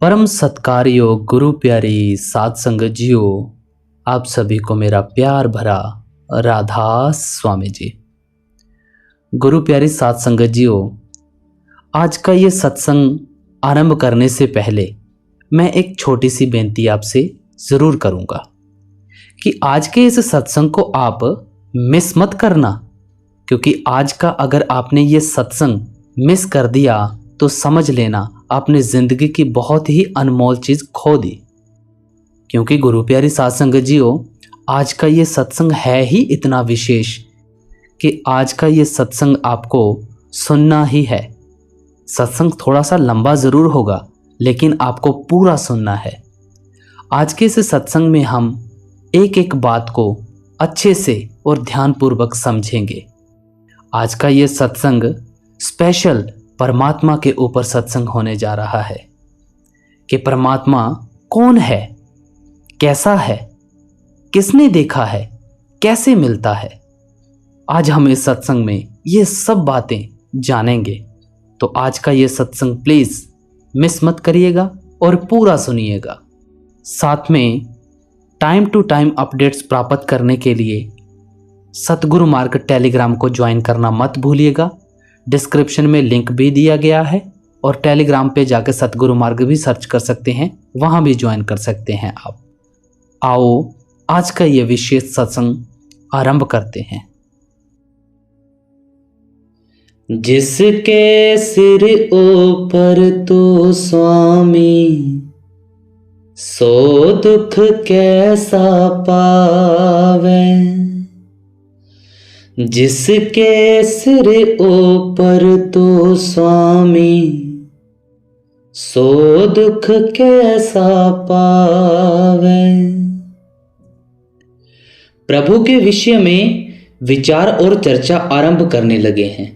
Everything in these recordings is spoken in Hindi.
परम सत्कार्यो गुरु प्यारी साध संगत जियो, आप सभी को मेरा प्यार भरा राधा स्वामी जी। गुरु प्यारी साध संगत जियो, आज का ये सत्संग आरंभ करने से पहले मैं एक छोटी सी बेनती आपसे ज़रूर करूँगा कि आज के इस सत्संग को आप मिस मत करना, क्योंकि आज का अगर आपने ये सत्संग मिस कर दिया तो समझ लेना आपने ज़िंदगी की बहुत ही अनमोल चीज़ खो दी। क्योंकि गुरु प्यारी साध संगत जियो, आज का ये सत्संग है ही इतना विशेष कि आज का ये सत्संग आपको सुनना ही है। सत्संग थोड़ा सा लंबा ज़रूर होगा, लेकिन आपको पूरा सुनना है। आज के इस सत्संग में हम एक एक बात को अच्छे से और ध्यानपूर्वक समझेंगे। आज का ये सत्संग स्पेशल परमात्मा के ऊपर सत्संग होने जा रहा है कि परमात्मा कौन है, कैसा है, किसने देखा है, कैसे मिलता है। आज हम इस सत्संग में ये सब बातें जानेंगे। तो आज का ये सत्संग प्लीज़ मिस मत करिएगा और पूरा सुनिएगा। साथ में टाइम टू टाइम अपडेट्स प्राप्त करने के लिए सतगुरु मार्ग टेलीग्राम को ज्वाइन करना मत भूलिएगा। डिस्क्रिप्शन में लिंक भी दिया गया है और टेलीग्राम पे जाकर सतगुरु मार्ग भी सर्च कर सकते हैं, वहाँ भी ज्वाइन कर सकते हैं आप। आओ आज का ये विशेष सत्संग आरंभ करते हैं। जिसके सिर ऊपर तो स्वामी, सो दुख कैसा पावे। जिसके सिर ऊपर तो स्वामी, सो दुख कैसा पावे। प्रभु के विषय में विचार और चर्चा आरंभ करने लगे हैं,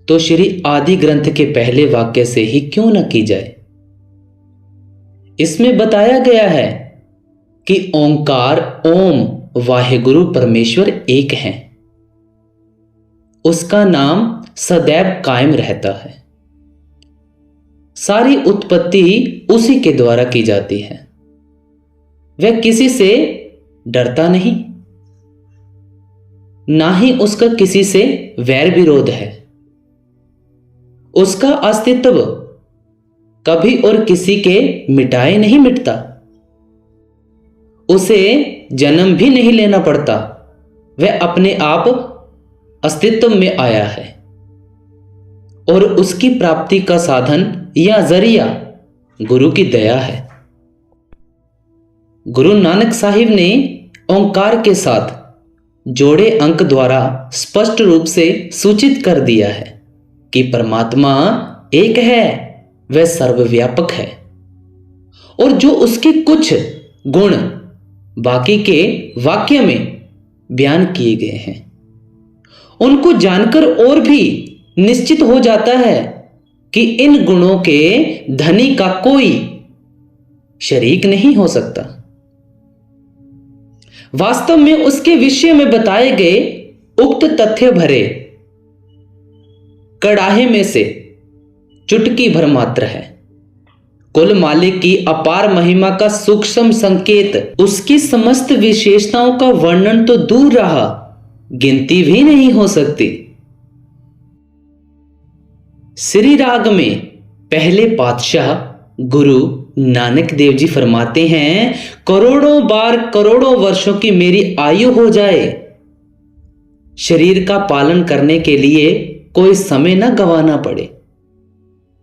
तो श्री आदि ग्रंथ के पहले वाक्य से ही क्यों न की जाए। इसमें बताया गया है कि ओंकार ओम वाहेगुरु परमेश्वर एक हैं, उसका नाम सदैव कायम रहता है। सारी उत्पत्ति उसी के द्वारा की जाती है। वह किसी से डरता नहीं, ना ही उसका किसी से वैर विरोध है। उसका अस्तित्व कभी और किसी के मिटाए नहीं मिटता। उसे जन्म भी नहीं लेना पड़ता, वह अपने आप अस्तित्व में आया है। और उसकी प्राप्ति का साधन या जरिया गुरु की दया है। गुरु नानक साहिब ने ओंकार के साथ जोड़े अंक द्वारा स्पष्ट रूप से सूचित कर दिया है कि परमात्मा एक है, वह सर्वव्यापक है। और जो उसके कुछ गुण बाकी के वाक्य में बयान किए गए हैं, उनको जानकर और भी निश्चित हो जाता है कि इन गुणों के धनी का कोई शरीक नहीं हो सकता। वास्तव में उसके विषय में बताए गए उक्त तथ्य भरे कड़ाहे में से चुटकी भर मात्र है। कुल मालिक की अपार महिमा का सूक्ष्म संकेत, उसकी समस्त विशेषताओं का वर्णन तो दूर रहा, गिनती भी नहीं हो सकती। श्री राग में पहले पातशाह गुरु नानक देव जी फरमाते हैं, करोड़ों बार करोड़ों वर्षों की मेरी आयु हो जाए, शरीर का पालन करने के लिए कोई समय न गंवाना पड़े,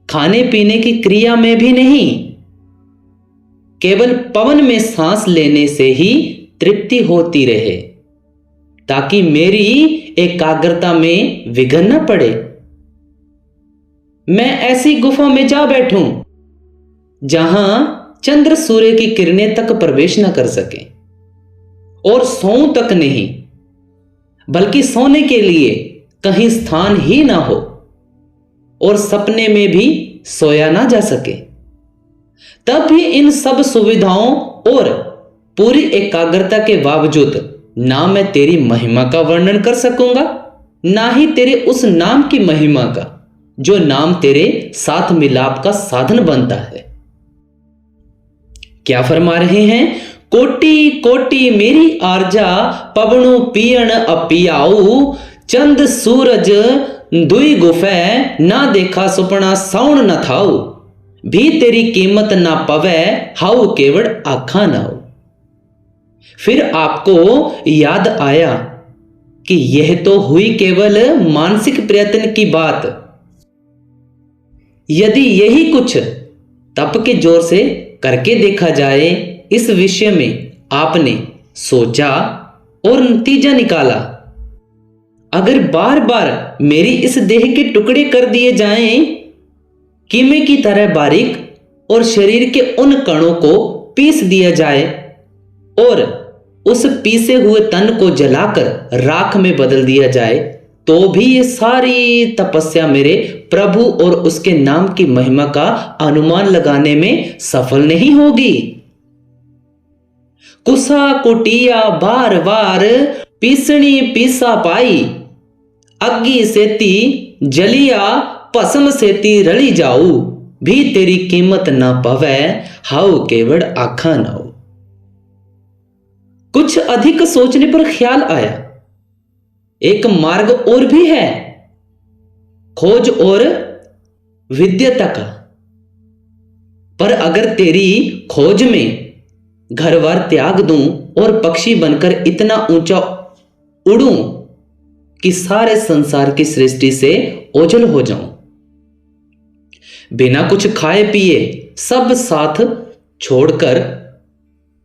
खाने पीने की क्रिया में भी नहीं, केवल पवन में सांस लेने से ही तृप्ति होती रहे, ताकि मेरी एकाग्रता में विघ्न न पड़े। मैं ऐसी गुफा में जा बैठूं जहां चंद्र सूर्य की किरणें तक प्रवेश न कर सके, और सोऊं तक नहीं, बल्कि सोने के लिए कहीं स्थान ही ना हो, और सपने में भी सोया ना जा सके। तब भी इन सब सुविधाओं और पूरी एकाग्रता के बावजूद ना मैं तेरी महिमा का वर्णन कर सकूंगा, ना ही तेरे उस नाम की महिमा का जो नाम तेरे साथ मिलाप का साधन बनता है। क्या फरमा रहे हैं? कोटि कोटि मेरी आरजा, पवनु पियण अपियाऊ, चंद सूरज दुई गुफै, ना देखा सुपना साउण न थाऊ, भी तेरी कीमत ना पवै, हाउ केवड़ आखा नाऊ। फिर आपको याद आया कि यह तो हुई केवल मानसिक प्रयत्न की बात। यदि यही कुछ तप के जोर से करके देखा जाए, इस विषय में आपने सोचा और नतीजा निकाला। अगर बार बार मेरी इस देह के टुकड़े कर दिए जाएं, कीमे की तरह बारीक, और शरीर के उन कणों को पीस दिया जाए और उस पीसे हुए तन को जलाकर राख में बदल दिया जाए, तो भी ये सारी तपस्या मेरे प्रभु और उसके नाम की महिमा का अनुमान लगाने में सफल नहीं होगी। कुसा कुटिया बार बार, पीसनी पीसा पाई, अग्गी सेती जलिया, भस्म सेती रली जाऊ, भी तेरी कीमत ना पवै, हाउ केवड़ आखा नाऊ। कुछ अधिक सोचने पर ख्याल आया, एक मार्ग और भी है, खोज और विद्यता का। पर अगर तेरी खोज में घरवार त्याग दूं और पक्षी बनकर इतना ऊंचा उड़ूं कि सारे संसार की सृष्टि से ओझल हो जाऊं, बिना कुछ खाए पिए सब साथ छोड़कर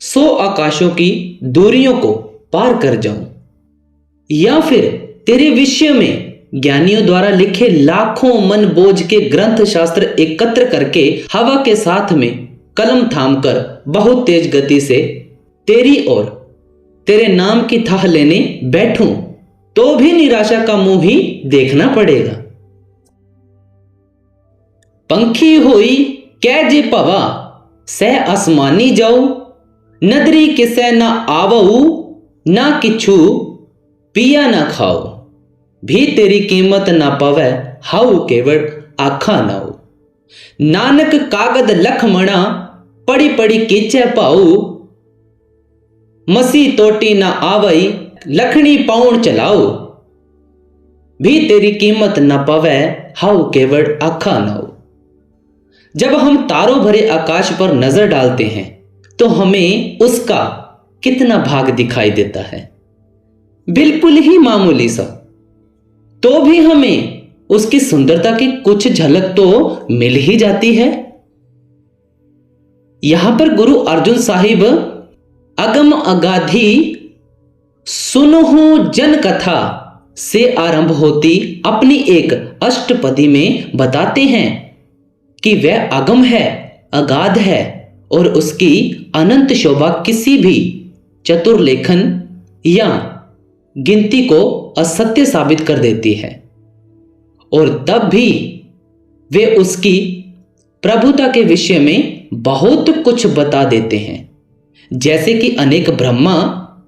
100 आकाशों की दूरियों को पार कर जाऊं, या फिर तेरे विषय में ज्ञानियों द्वारा लिखे लाखों मन बोझ के ग्रंथ शास्त्र एकत्र करके हवा के साथ में कलम थामकर बहुत तेज गति से तेरी और तेरे नाम की थाह लेने बैठूं, तो भी निराशा का मुंह ही देखना पड़ेगा। पंखी होई कै जे पवा, सह आसमानी जाऊ, नदरी किसै ना आवऊ, ना किछु पिया ना खाओ, भी तेरी कीमत ना पवै, हाउ केवड़ आखा नाऊ। नानक कागद लखमणा, पड़ी पड़ी कीचै पाऊ, मसी तोटी ना आवई, लखनी पाउण चलाओ, भी तेरी कीमत ना पवै, हाउ केवड़ आखा नाऊ। जब हम तारों भरे आकाश पर नजर डालते हैं तो हमें उसका कितना भाग दिखाई देता है, बिल्कुल ही मामूली सा, तो भी हमें उसकी सुंदरता की कुछ झलक तो मिल ही जाती है। यहां पर गुरु अर्जुन साहिब अगम अगाधी सुनहु जन कथा से आरंभ होती अपनी एक अष्टपदी में बताते हैं कि वह अगम है, अगाध है, और उसकी अनंत शोभा किसी भी चतुर लेखन या गिनती को असत्य साबित कर देती है। और तब भी वे उसकी प्रभुता के विषय में बहुत कुछ बता देते हैं, जैसे कि अनेक ब्रह्मा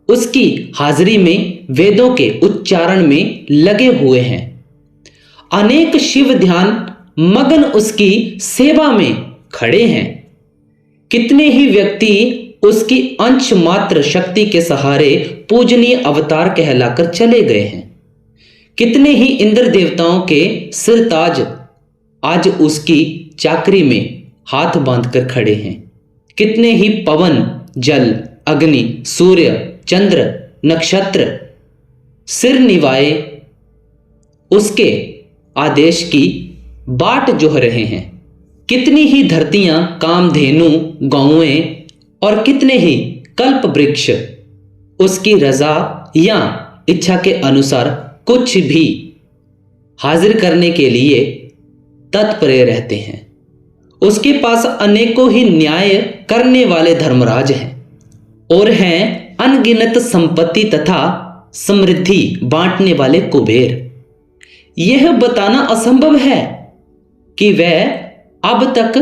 उसकी हाजिरी में वेदों के उच्चारण में लगे हुए हैं, अनेक शिव ध्यान मगन उसकी सेवा में खड़े हैं, कितने ही व्यक्ति उसकी अंश मात्र शक्ति के सहारे पूजनीय अवतार कहलाकर चले गए हैं, कितने ही इंद्र देवताओं के सिरताज आज उसकी चाकरी में हाथ बांधकर खड़े हैं, कितने ही पवन, जल, अग्नि, सूर्य, चंद्र, नक्षत्र सिर निवाए उसके आदेश की बाट जोह रहे हैं, कितनी ही धरतियां, कामधेनु, गौएं और कितने ही कल्प वृक्ष उसकी रजा या इच्छा के अनुसार कुछ भी हाजिर करने के लिए तत्पर रहते हैं। उसके पास अनेकों ही न्याय करने वाले धर्मराज हैं और हैं अनगिनत संपत्ति तथा समृद्धि बांटने वाले कुबेर। यह बताना असंभव है कि वह अब तक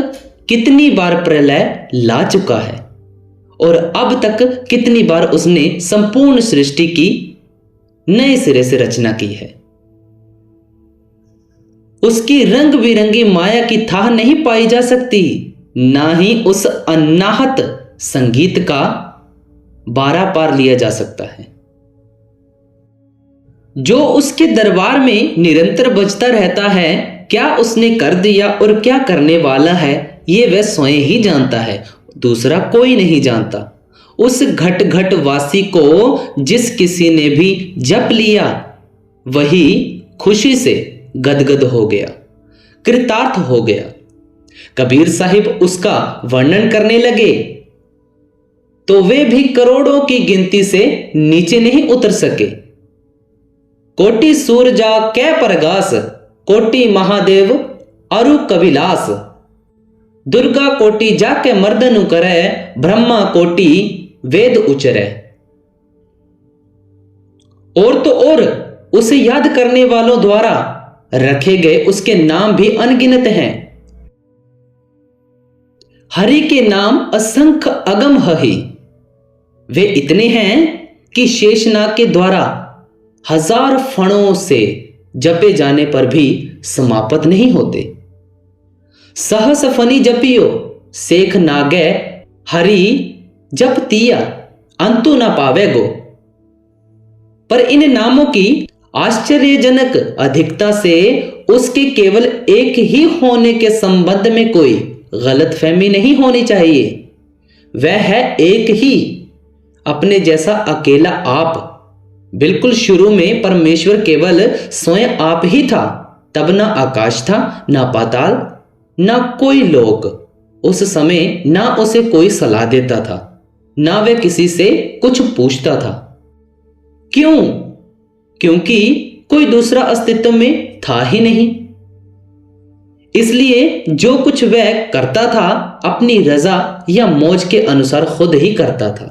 कितनी बार प्रलय ला चुका है और अब तक कितनी बार उसने संपूर्ण सृष्टि की नए सिरे से रचना की है। उसकी रंग बिरंगी माया की थाह नहीं पाई जा सकती, ना ही उस अनाहत संगीत का 12 पार लिया जा सकता है। जो उसके दरबार में निरंतर बजता रहता है, क्या उसने कर दिया और क्या करने वाला है, ये वह स्वयं ही जानता है, दूसरा कोई नहीं जानता। उस घट घट वासी को जिस किसी ने भी जप लिया, वही खुशी से गदगद हो गया, कृतार्थ हो गया। कबीर साहिब उसका वर्णन करने लगे तो वे भी करोड़ों की गिनती से नीचे नहीं उतर सके। कोटि सूरजा कै परगास, कोटि महादेव अरु कविलास। दुर्गा कोटि जाके मर्दनु करे, ब्रह्मा कोटि वेद उचरे। और तो और उसे याद करने वालों द्वारा रखे गए उसके नाम भी अनगिनत हैं। हरि के नाम असंख्य अगम ही, वे इतने हैं कि शेषनाग के द्वारा 1000 फणों से जपे जाने पर भी समाप्त नहीं होते। सहस फनी जपियो सेख नागे, हरि जप तिया अंतु न पावे गो। पर इन नामों की आश्चर्यजनक अधिकता से उसके केवल एक ही होने के संबंध में कोई गलतफहमी नहीं होनी चाहिए। वह है एक ही, अपने जैसा अकेला आप। बिल्कुल शुरू में परमेश्वर केवल स्वयं आप ही था, तब ना आकाश था, ना पाताल, ना कोई लोक। उस समय ना उसे कोई सलाह देता था, ना वह किसी से कुछ पूछता था। क्यों? क्योंकि कोई दूसरा अस्तित्व में था ही नहीं। इसलिए जो कुछ वह करता था अपनी रजा या मौज के अनुसार खुद ही करता था।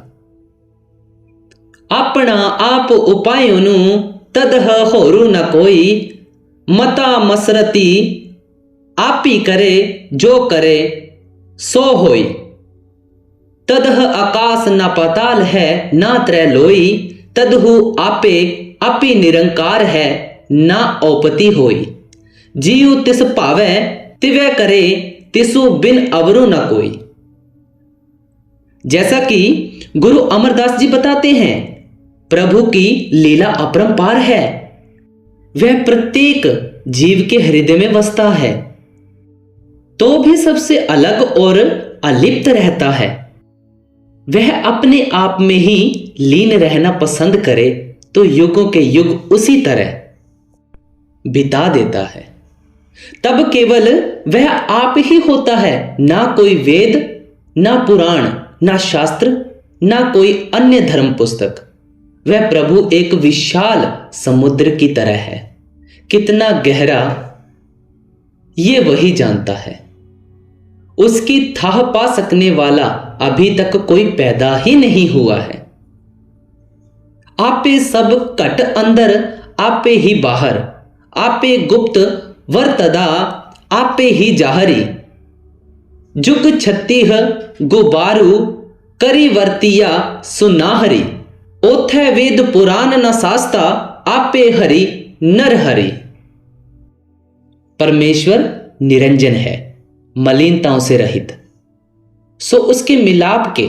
अपना आप उपायोनु तदह होरु न कोई, मता मसरती आपी करे जो करे सो होई। तदह आकाश न पाताल है ना त्रैलोई, तदहु आपे अपि निरंकार है ना औपति होई। जीव तिस पावे तिवै करे, तिसु बिन अवरु न कोई। जैसा कि गुरु अमरदास जी बताते हैं, प्रभु की लीला अपरंपार है। वह प्रत्येक जीव के हृदय में बसता है, तो भी सबसे अलग और अलिप्त रहता है। वह अपने आप में ही लीन रहना पसंद करे तो युगों के युग उसी तरह बिता देता है। तब केवल वह आप ही होता है, ना कोई वेद, ना पुराण, ना शास्त्र, ना कोई अन्य धर्म पुस्तक। वह प्रभु एक विशाल समुद्र की तरह है। कितना गहरा ये वही जानता है। उसकी थाह पा सकने वाला अभी तक कोई पैदा ही नहीं हुआ है। आपे सब कट अंदर, आपे ही बाहर, आपे गुप्त वर्तदा, आपे ही जाहरी। जुग छत्तीह गुबारू, करी वर्तिया सुनाहरी। ओथे वेद पुराण न शास्ता, आपे हरि नर हरि। परमेश्वर निरंजन है, मलिनताओं से रहित। सो उसके मिलाप के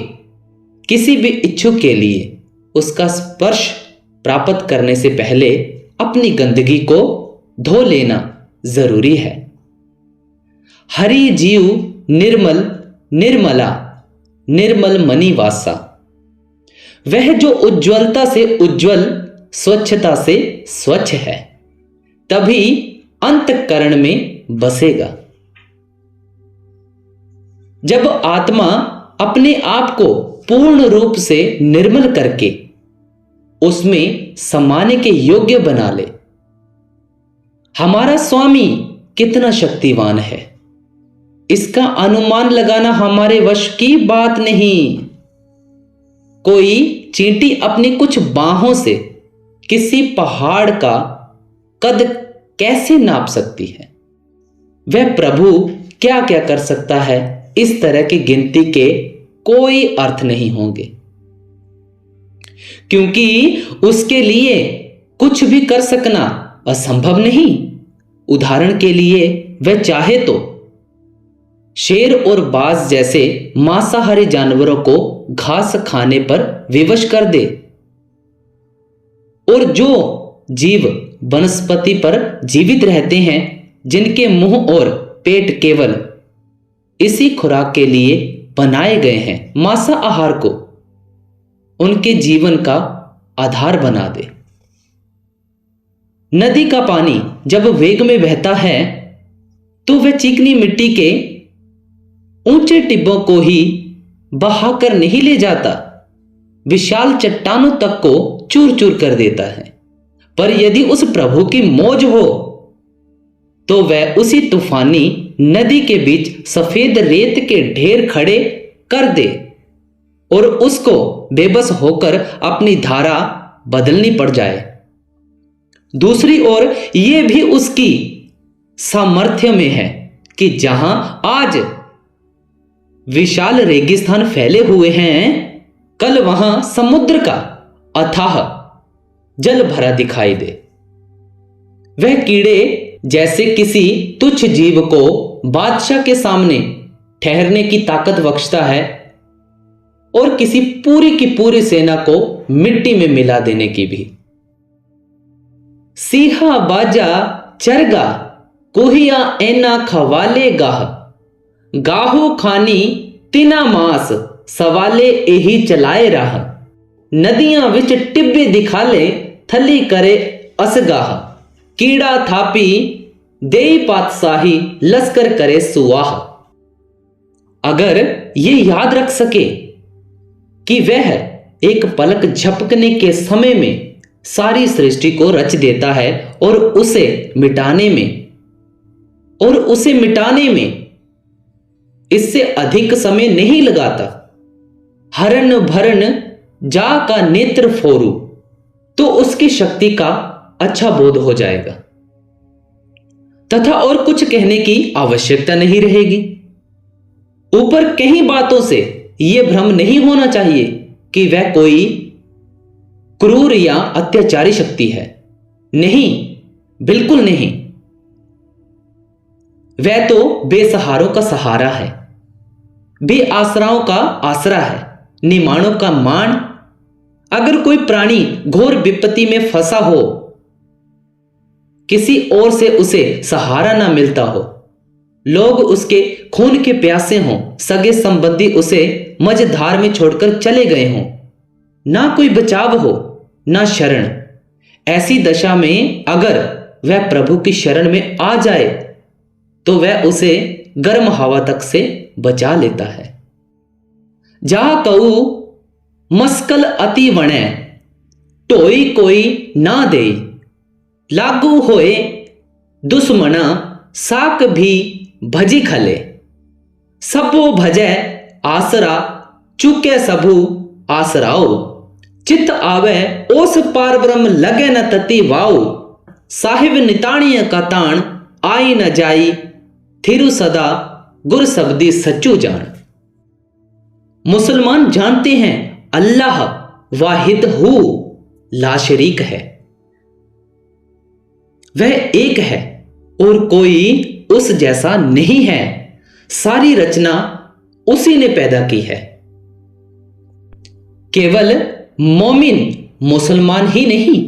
किसी भी इच्छुक के लिए उसका स्पर्श प्राप्त करने से पहले अपनी गंदगी को धो लेना जरूरी है। हरि जीव निर्मल निर्मला, निर्मल मणि वासा। वह जो उज्ज्वलता से उज्ज्वल, स्वच्छता से स्वच्छ है, तभी अंतःकरण में बसेगा। जब आत्मा अपने आप को पूर्ण रूप से निर्मल करके उसमें समाने के योग्य बना ले, हमारा स्वामी कितना शक्तिवान है, इसका अनुमान लगाना हमारे वश की बात नहीं। कोई चींटी अपनी कुछ बाहों से किसी पहाड़ का कद कैसे नाप सकती है? वह प्रभु क्या क्या कर सकता है, इस तरह की गिनती के कोई अर्थ नहीं होंगे, क्योंकि उसके लिए कुछ भी कर सकना असंभव नहीं। उदाहरण के लिए वह चाहे तो शेर और बाज जैसे मांसाहारी जानवरों को घास खाने पर विवश कर दे, और जो जीव वनस्पति पर जीवित रहते हैं, जिनके मुंह और पेट केवल इसी खुराक के लिए बनाए गए हैं, मांसाहार को उनके जीवन का आधार बना दे। नदी का पानी जब वेग में बहता है तो वह चिकनी मिट्टी के ऊंचे टिब्बों को ही बहाकर नहीं ले जाता, विशाल चट्टानों तक को चूर चूर कर देता है। पर यदि उस प्रभु की मौज हो तो वह उसी तूफानी नदी के बीच सफेद रेत के ढेर खड़े कर दे और उसको बेबस होकर अपनी धारा बदलनी पड़ जाए। दूसरी ओर यह भी उसकी सामर्थ्य में है कि जहां आज विशाल रेगिस्तान फैले हुए हैं, कल वहां समुद्र का अथाह जल भरा दिखाई दे। वह कीड़े जैसे किसी तुच्छ जीव को बादशाह के सामने ठहरने की ताकत बख्शता है और किसी पूरी की पूरी सेना को मिट्टी में मिला देने की भी। सीहा बाजा चरगा कोहिया ऐना खवाले गाह, गाहो खानी तिना मास सवाले एही चलाए राह, नदियां विच टिब्बे दिखाले थली करे असगाह, कीड़ा थापी देई पातशाही लश्कर करे सुवाह। अगर ये याद रख सके कि वह एक पलक झपकने के समय में सारी सृष्टि को रच देता है और उसे मिटाने में इससे अधिक समय नहीं लगाता, हरन भरन जा का नेत्र फोरू, तो उसकी शक्ति का अच्छा बोध हो जाएगा तथा और कुछ कहने की आवश्यकता नहीं रहेगी। ऊपर कई बातों से यह भ्रम नहीं होना चाहिए कि वह कोई क्रूर या अत्याचारी शक्ति है। नहीं, बिल्कुल नहीं। वह तो बेसहारों का सहारा है, बेआसराओं का आसरा है, निमाणों का मान। अगर कोई प्राणी घोर विपत्ति में फंसा हो, किसी और से उसे सहारा ना मिलता हो, लोग उसके खून के प्यासे हों, सगे संबंधी उसे मझधार में छोड़कर चले गए हों, ना कोई बचाव हो ना शरण, ऐसी दशा में अगर वह प्रभु की शरण में आ जाए तो वह उसे गर्म हवा तक से बचा लेता है। जहां कऊ मस्कल अति वणे, टोई कोई ना दे, लागू होए दुश्मना साक भी भजी खले, सबो भजे आसरा चुके सबू आसराओ, चित आवे ओस पार ब्रह्म लगे न तति वाऊ, साहिब निताणीय का ताण आई न जाई, थिरु सदा गुर सबदी सच्चू जान। मुसलमान जानते हैं अल्लाह वाहिद हु ला शरीक है, वह एक है और कोई उस जैसा नहीं है। सारी रचना उसी ने पैदा की है। केवल मोमिन मुसलमान ही नहीं,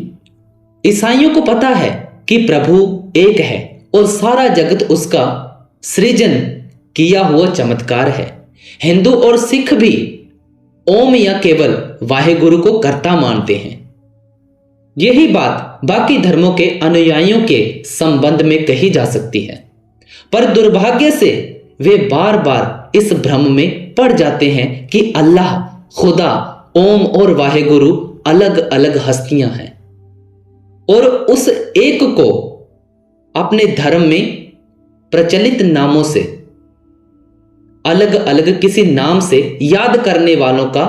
ईसाइयों को पता है कि प्रभु एक है और सारा जगत उसका सृजन किया हुआ चमत्कार है। हिंदू और सिख भी ओम या केवल वाहेगुरु को कर्ता मानते हैं। यही बात बाकी धर्मों के अनुयायियों के संबंध में कही जा सकती है, पर दुर्भाग्य से वे बार बार इस भ्रम में पड़ जाते हैं कि अल्लाह, खुदा, ओम और वाहेगुरु अलग अलग हस्तियां हैं और उस एक को अपने धर्म में प्रचलित नामों से अलग अलग किसी नाम से याद करने वालों का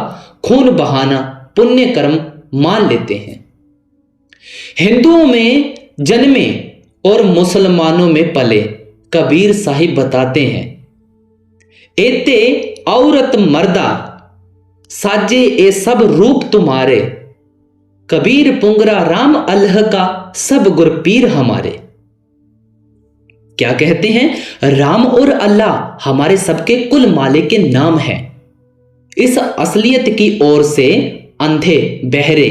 खून बहाना पुण्य कर्म मान लेते हैं। हिंदुओं में जन्मे और मुसलमानों में पले कबीर साहिब बताते हैं, एते औरत मर्दा साजे ए सब रूप तुम्हारे, कबीर पुंगरा राम अल्लाह का सब गुरपीर हमारे। क्या कहते हैं? राम और अल्लाह हमारे सबके कुल मालिक के नाम है। इस असलियत की ओर से अंधे बहरे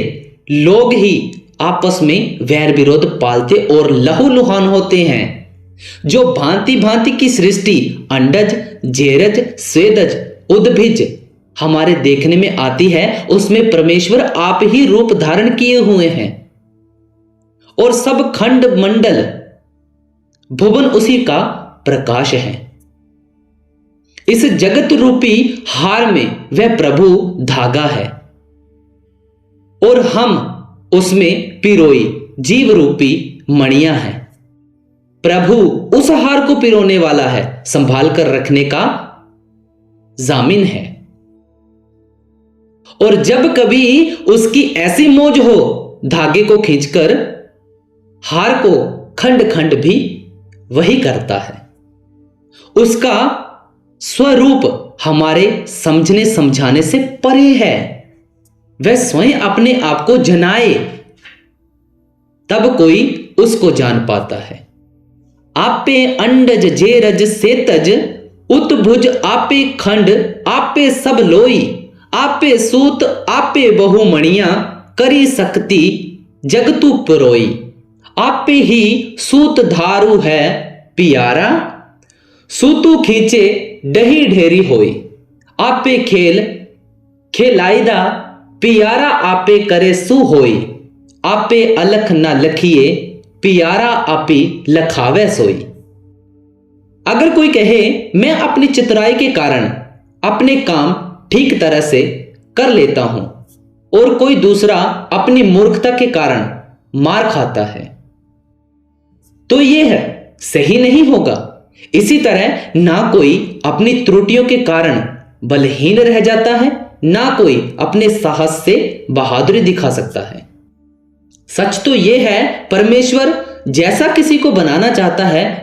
लोग ही आपस में वैर विरोध पालते और लहूलुहान होते हैं। जो भांति भांति की सृष्टि अंडज, जेरज, स्वेदज, उद्भिज हमारे देखने में आती है, उसमें परमेश्वर आप ही रूप धारण किए हुए हैं और सब खंड मंडल भुवन उसी का प्रकाश है। इस जगत रूपी हार में वह प्रभु धागा है और हम उसमें पिरोई जीव रूपी मणियां हैं। प्रभु उस हार को पिरोने वाला है, संभाल कर रखने का जामिन है। और जब कभी उसकी ऐसी मौज हो, धागे को खींचकर हार को खंड खंड भी वही करता है। उसका स्वरूप हमारे समझने समझाने से परे है। वह स्वयं अपने आप को जनाए तब कोई उसको जान पाता है। आपे अंडज जेरज सेतज उत्भुज आपे खंड आपे सब लोई आपे सूत आपे बहुमणियां करी सकती जगतु पुरोई। आपे ही सूत धारू है पियारा सूतु खींचे डही ढेरी होई। आपे खेल खेलाइदा पियारा आपे करे सु होई। आपे अलख न लखिए पियारा आपी लखावे सोई। अगर कोई कहे मैं अपनी चितराई के कारण अपने काम ठीक तरह से कर लेता हूं और कोई दूसरा अपनी मूर्खता के कारण मार खाता है, तो यह सही नहीं होगा। इसी तरह ना कोई अपनी त्रुटियों के कारण बलहीन रह जाता है, ना कोई अपने साहस से बहादुरी दिखा सकता है। सच तो यह है, परमेश्वर जैसा किसी को बनाना चाहता है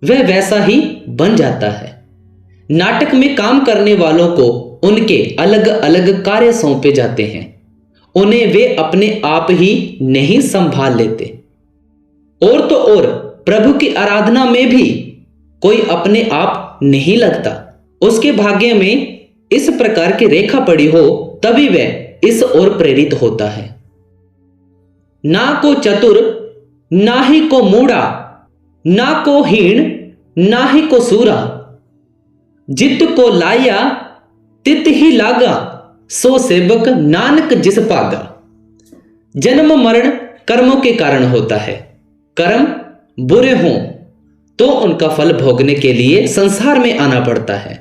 वह वैसा ही बन जाता है। नाटक में काम करने वालों को उनके अलग अलग कार्य सौंपे जाते हैं, उन्हें वे अपने आप ही नहीं संभाल लेते। और तो और प्रभु की आराधना में भी कोई अपने आप नहीं लगता। उसके भाग्य में इस प्रकार की रेखा पड़ी हो तभी वह इस ओर प्रेरित होता है। ना को चतुर ना ही को मूढ़ा ना को हीन ना ही को सूरा जित को लाया तित ही लागा सो सेवक नानक जिस पागा। जन्म मरण कर्मों के कारण होता है। कर्म बुरे हों तो उनका फल भोगने के लिए संसार में आना पड़ता है।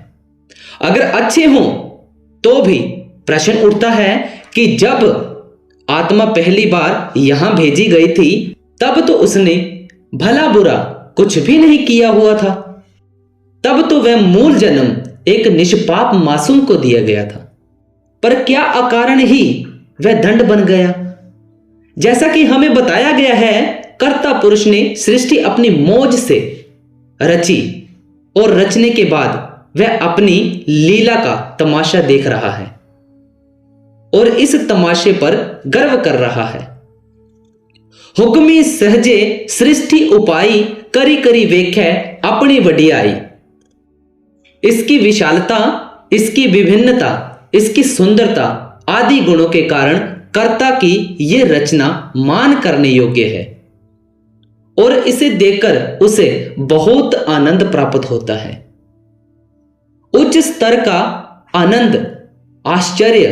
अगर अच्छे हों तो भी प्रश्न उठता है कि जब आत्मा पहली बार यहां भेजी गई थी तब तो उसने भला बुरा कुछ भी नहीं किया हुआ था। तब तो वह मूल जन्म एक निष्पाप मासूम को दिया गया था, पर क्या अकारण ही वह दंड बन गया। जैसा कि हमें बताया गया है, कर्ता पुरुष ने सृष्टि अपनी मौज से रची और रचने के बाद वह अपनी लीला का तमाशा देख रहा है और इस तमाशे पर गर्व कर रहा है। हुक्मी सहजे सृष्टि उपाई करी करी वेख्या अपनी वडियाई। इसकी विशालता, इसकी विभिन्नता, इसकी सुंदरता आदि गुणों के कारण कर्ता की यह रचना मान करने योग्य है और इसे देखकर उसे बहुत आनंद प्राप्त होता है। उच्च स्तर का आनंद, आश्चर्य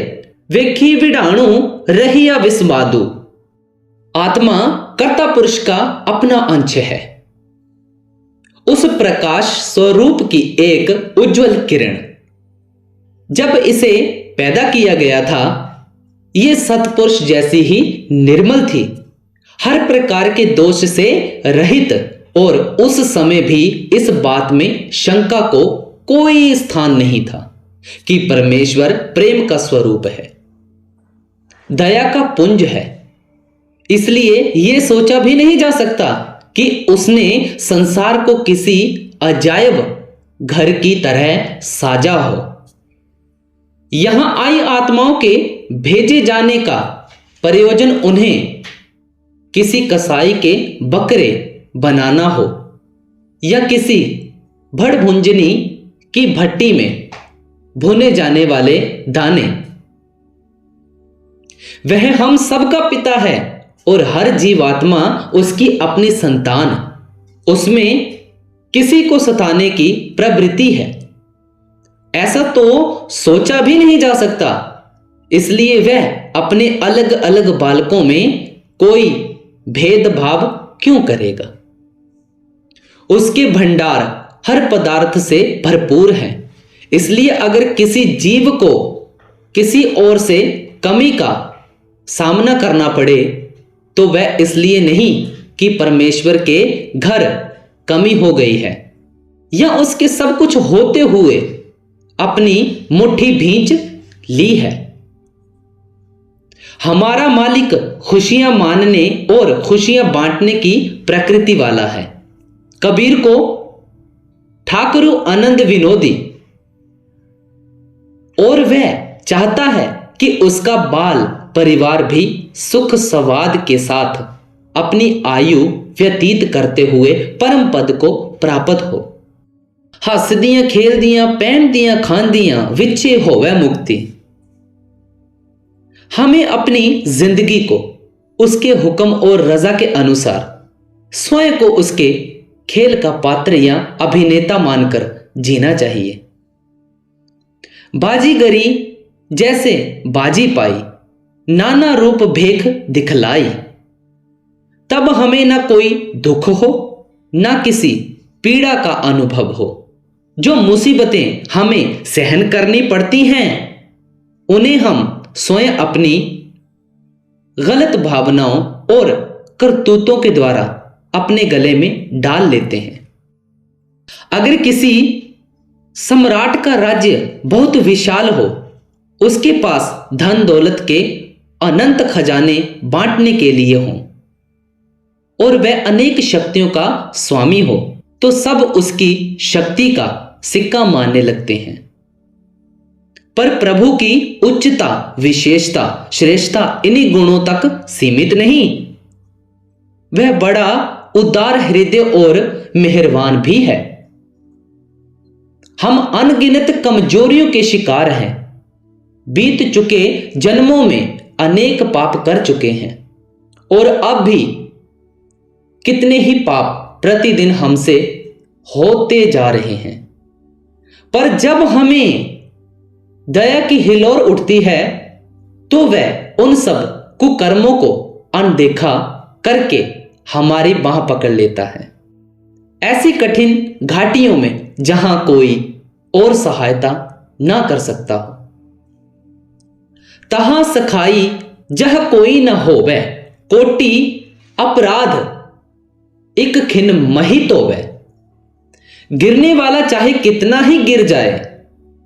वेखी विडाणु रहिया विस्मादु। आत्मा कर्ता पुरुष का अपना अंश है, उस प्रकाश स्वरूप की एक उज्जवल किरण। जब इसे पैदा किया गया था यह सत्पुरुष जैसी ही निर्मल थी, हर प्रकार के दोष से रहित, और उस समय भी इस बात में शंका को कोई स्थान नहीं था कि परमेश्वर प्रेम का स्वरूप है, दया का पुंज है। इसलिए यह सोचा भी नहीं जा सकता कि उसने संसार को किसी अजायब घर की तरह साजा हो। यहां आई आत्माओं के भेजे जाने का प्रयोजन उन्हें किसी कसाई के बकरे बनाना हो या किसी भड़भुंजनी की भट्टी में भुने जाने वाले दाने। वह हम सबका पिता है और हर जीवात्मा उसकी अपनी संतान। उसमें किसी को सताने की प्रवृत्ति है, ऐसा तो सोचा भी नहीं जा सकता। इसलिए वह अपने अलग अलग बालकों में कोई भेदभाव क्यों करेगा। उसके भंडार हर पदार्थ से भरपूर हैं। इसलिए अगर किसी जीव को किसी और से कमी का सामना करना पड़े तो वह इसलिए नहीं कि परमेश्वर के घर कमी हो गई है या उसके सब कुछ होते हुए अपनी मुट्ठी भींच ली है। हमारा मालिक खुशियां मानने और खुशियां बांटने की प्रकृति वाला है। कबीर को ठाकुर आनंद विनोदी, और वह चाहता है कि उसका बाल परिवार भी सुख स्वाद के साथ अपनी आयु व्यतीत करते हुए परम पद को प्राप्त हो। हसदियां खेलदियां पहनदियां खांदियां विचे होवे मुक्ति। हमें अपनी जिंदगी को उसके हुक्म और रजा के अनुसार स्वयं को उसके खेल का पात्र या अभिनेता मानकर जीना चाहिए। बाजीगरी जैसे बाजी पाई, नाना रूप भेख दिखलाई, तब हमें ना कोई दुख हो ना किसी पीड़ा का अनुभव हो। जो मुसीबतें हमें सहन करनी पड़ती हैं उन्हें हम स्वयं अपनी गलत भावनाओं और करतूतों के द्वारा अपने गले में डाल लेते हैं। अगर किसी सम्राट का राज्य बहुत विशाल हो, उसके पास धन दौलत के अनंत खजाने बांटने के लिए हों और वह अनेक शक्तियों का स्वामी हो, तो सब उसकी शक्ति का सिक्का मानने लगते हैं। पर प्रभु की उच्चता, विशेषता, श्रेष्ठता इन्हीं गुणों तक सीमित नहीं। वह बड़ा उदार हृदय और मेहरबान भी है। हम अनगिनत कमजोरियों के शिकार हैं। बीत चुके जन्मों में अनेक पाप कर चुके हैं और अब भी कितने ही पाप प्रतिदिन हमसे होते जा रहे हैं। पर जब हमें दया की हिलोर उठती है तो वह उन सब कुकर्मों को अनदेखा करके हमारी बाह पकड़ लेता है। ऐसी कठिन घाटियों में जहां कोई और सहायता ना कर सकता हो, तहां सखाई जह कोई न होवे, कोटि अपराध एक खिन महित होवे। गिरने वाला चाहे कितना ही गिर जाए,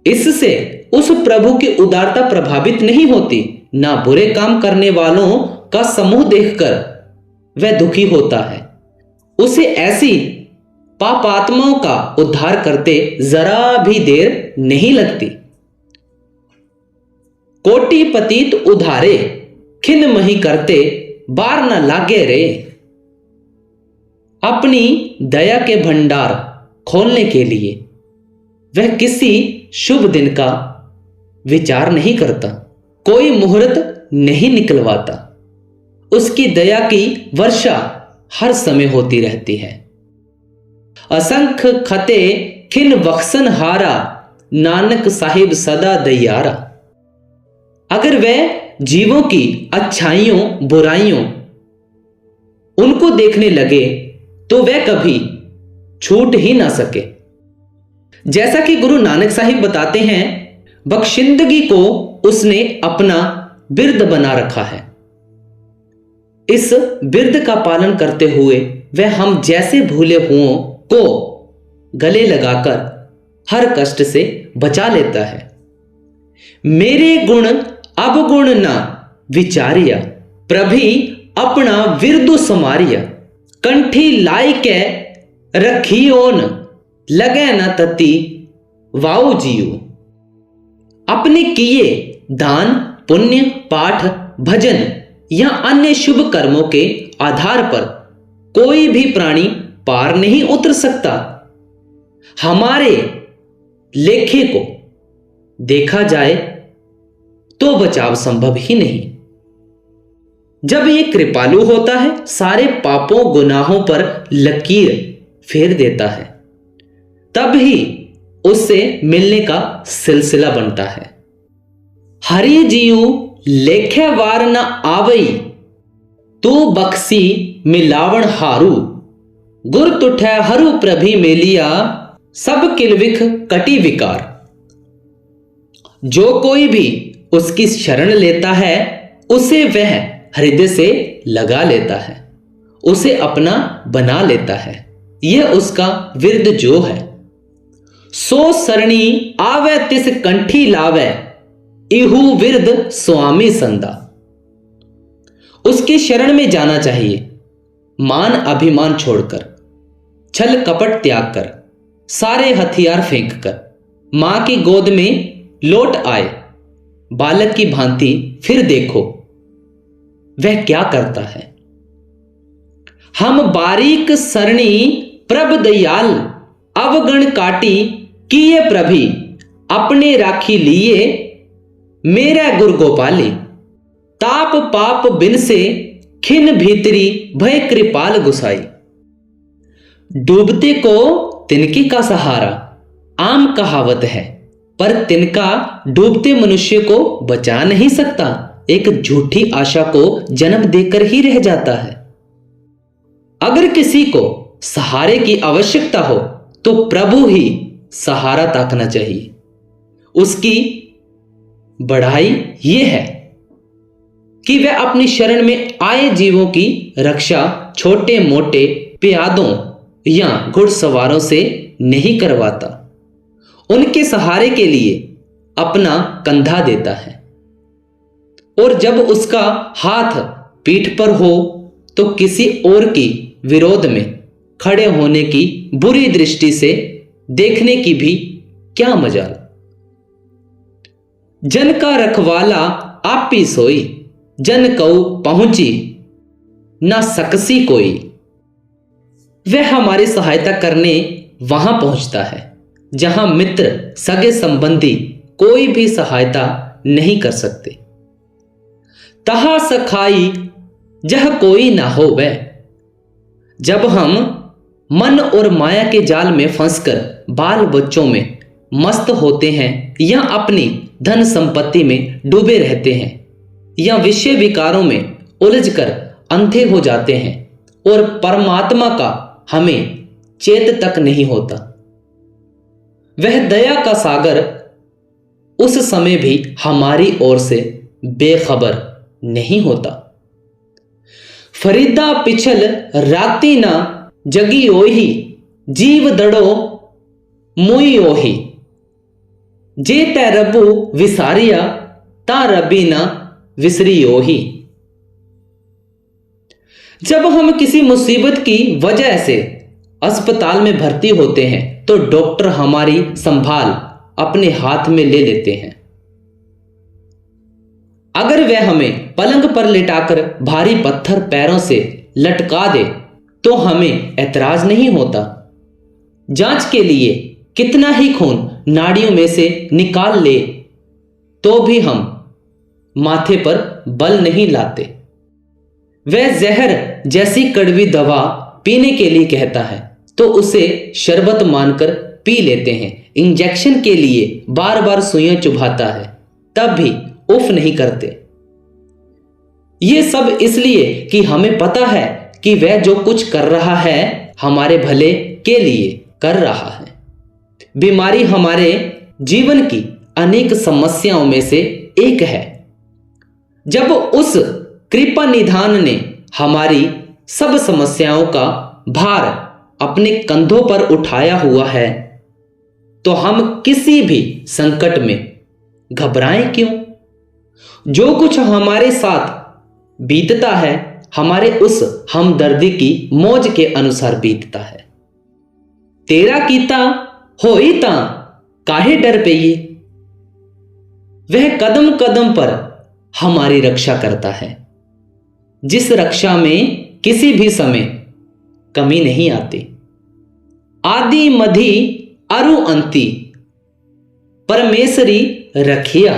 इससे उस प्रभु की उदारता प्रभावित नहीं होती। ना बुरे काम करने वालों का समूह देखकर वह दुखी होता है। उसे ऐसी पापात्माओं का उद्धार करते जरा भी देर नहीं लगती। कोटि पतित उधारे, खिन मही करते बार न लागे रे। अपनी दया के भंडार खोलने के लिए वह किसी शुभ दिन का विचार नहीं करता, कोई मुहूर्त नहीं निकलवाता। उसकी दया की वर्षा हर समय होती रहती है। असंख्य खते खिन बख्सन हारा, नानक साहिब सदा दयारा। अगर वह जीवों की अच्छाइयों बुराइयों उनको देखने लगे तो वह कभी छूट ही ना सके। जैसा कि गुरु नानक साहिब बताते हैं, बख्शिंदगी को उसने अपना बिरद बना रखा है। इस बिरद का पालन करते हुए वह हम जैसे भूले हुओं को गले लगाकर हर कष्ट से बचा लेता है। मेरे गुण अवगुण ना विचारिया, प्रभि अपना विरदु समारिया। कंठी लाई के रखी ओन, लगे न तती वाऊ जियो। अपने किए दान पुण्य पाठ भजन या अन्य शुभ कर्मों के आधार पर कोई भी प्राणी पार नहीं उतर सकता। हमारे लेखे को देखा जाए तो बचाव संभव ही नहीं। जब ये कृपालु होता है, सारे पापों गुनाहों पर लकीर फेर देता है, तब ही उससे मिलने का सिलसिला बनता है। हरि जीव लेखे वार न आवई, तू बख्शी मिलावण हारू, गुर तुठै हरू प्रभि मेलिया, सब किलविख कटी विकार। जो कोई भी उसकी शरण लेता है, उसे वह हृदय से लगा लेता है, उसे अपना बना लेता है। यह उसका विरद जो है। सो सरणी आवे तिस कंठी लावे, इहु विरद स्वामी संदा। उसकी शरण में जाना चाहिए, मान अभिमान छोड़कर, छल कपट त्याग कर, सारे हथियार फेंक कर, मां की गोद में लौट आए। बालक की भांति फिर देखो वह क्या करता है। हम बारीक सरणी प्रभ दयाल, अवगण काटी किए प्रभि, अपने राखी लिए मेरा गुर गोपाली। ताप पाप बिन से खिन भीतरी भय कृपाल गुसाई। डूबते को तिनके का सहारा आम कहावत है, पर तिनका डूबते मनुष्य को बचा नहीं सकता, एक झूठी आशा को जन्म देकर ही रह जाता है। अगर किसी को सहारे की आवश्यकता हो तो प्रभु ही सहारा ताकना चाहिए। उसकी बढ़ाई यह है कि वह अपनी शरण में आए जीवों की रक्षा छोटे मोटे प्यादों या घुड़सवारों से नहीं करवाता, उनके सहारे के लिए अपना कंधा देता है। और जब उसका हाथ पीठ पर हो तो किसी और की विरोध में खड़े होने की बुरी दृष्टि से देखने की भी क्या मजाल। जन का रखवाला आप ही सोई, जन कऊ पहुंची ना सकसी कोई। वह हमारी सहायता करने वहां पहुंचता है जहां मित्र सगे संबंधी कोई भी सहायता नहीं कर सकते। तहा सखाई जह कोई ना हो वह। जब हम मन और माया के जाल में फंसकर बाल बच्चों में मस्त होते हैं या अपनी धन संपत्ति में डूबे रहते हैं या विषय विकारों में उलझकर अंधे हो जाते हैं और परमात्मा का हमें चेत तक नहीं होता, वह दया का सागर उस समय भी हमारी ओर से बेखबर नहीं होता। फरीदा पिछल राती ना जगी ओही, जीव दड़ो मुई ओही। जे तै रबु विसारिया, ता रबी ना विसरी ओही। जब हम किसी मुसीबत की वजह से अस्पताल में भर्ती होते हैं तो डॉक्टर हमारी संभाल अपने हाथ में ले लेते हैं। अगर वह हमें पलंग पर लेटाकर भारी पत्थर पैरों से लटका दे तो हमें ऐतराज नहीं होता। जांच के लिए कितना ही खून नाड़ियों में से निकाल ले तो भी हम माथे पर बल नहीं लाते। वह जहर जैसी कड़वी दवा पीने के लिए कहता है तो उसे शरबत मानकर पी लेते हैं। इंजेक्शन के लिए बार बार सुइयां चुभाता है तब भी उफ नहीं करते। ये सब इसलिए कि हमें पता है कि वह जो कुछ कर रहा है हमारे भले के लिए कर रहा है। बीमारी हमारे जीवन की अनेक समस्याओं में से एक है। जब उस कृपा निधान ने हमारी सब समस्याओं का भार अपने कंधों पर उठाया हुआ है तो हम किसी भी संकट में घबराएं क्यों? जो कुछ हमारे साथ बीतता है हमारे उस हमदर्दी की मौज के अनुसार बीतता है। तेरा कीता होई ता काहे डर पेये। वह कदम कदम पर हमारी रक्षा करता है, जिस रक्षा में किसी भी समय कमी नहीं आती। आदि मधि अरु अंति परमेश्वरी रखिया।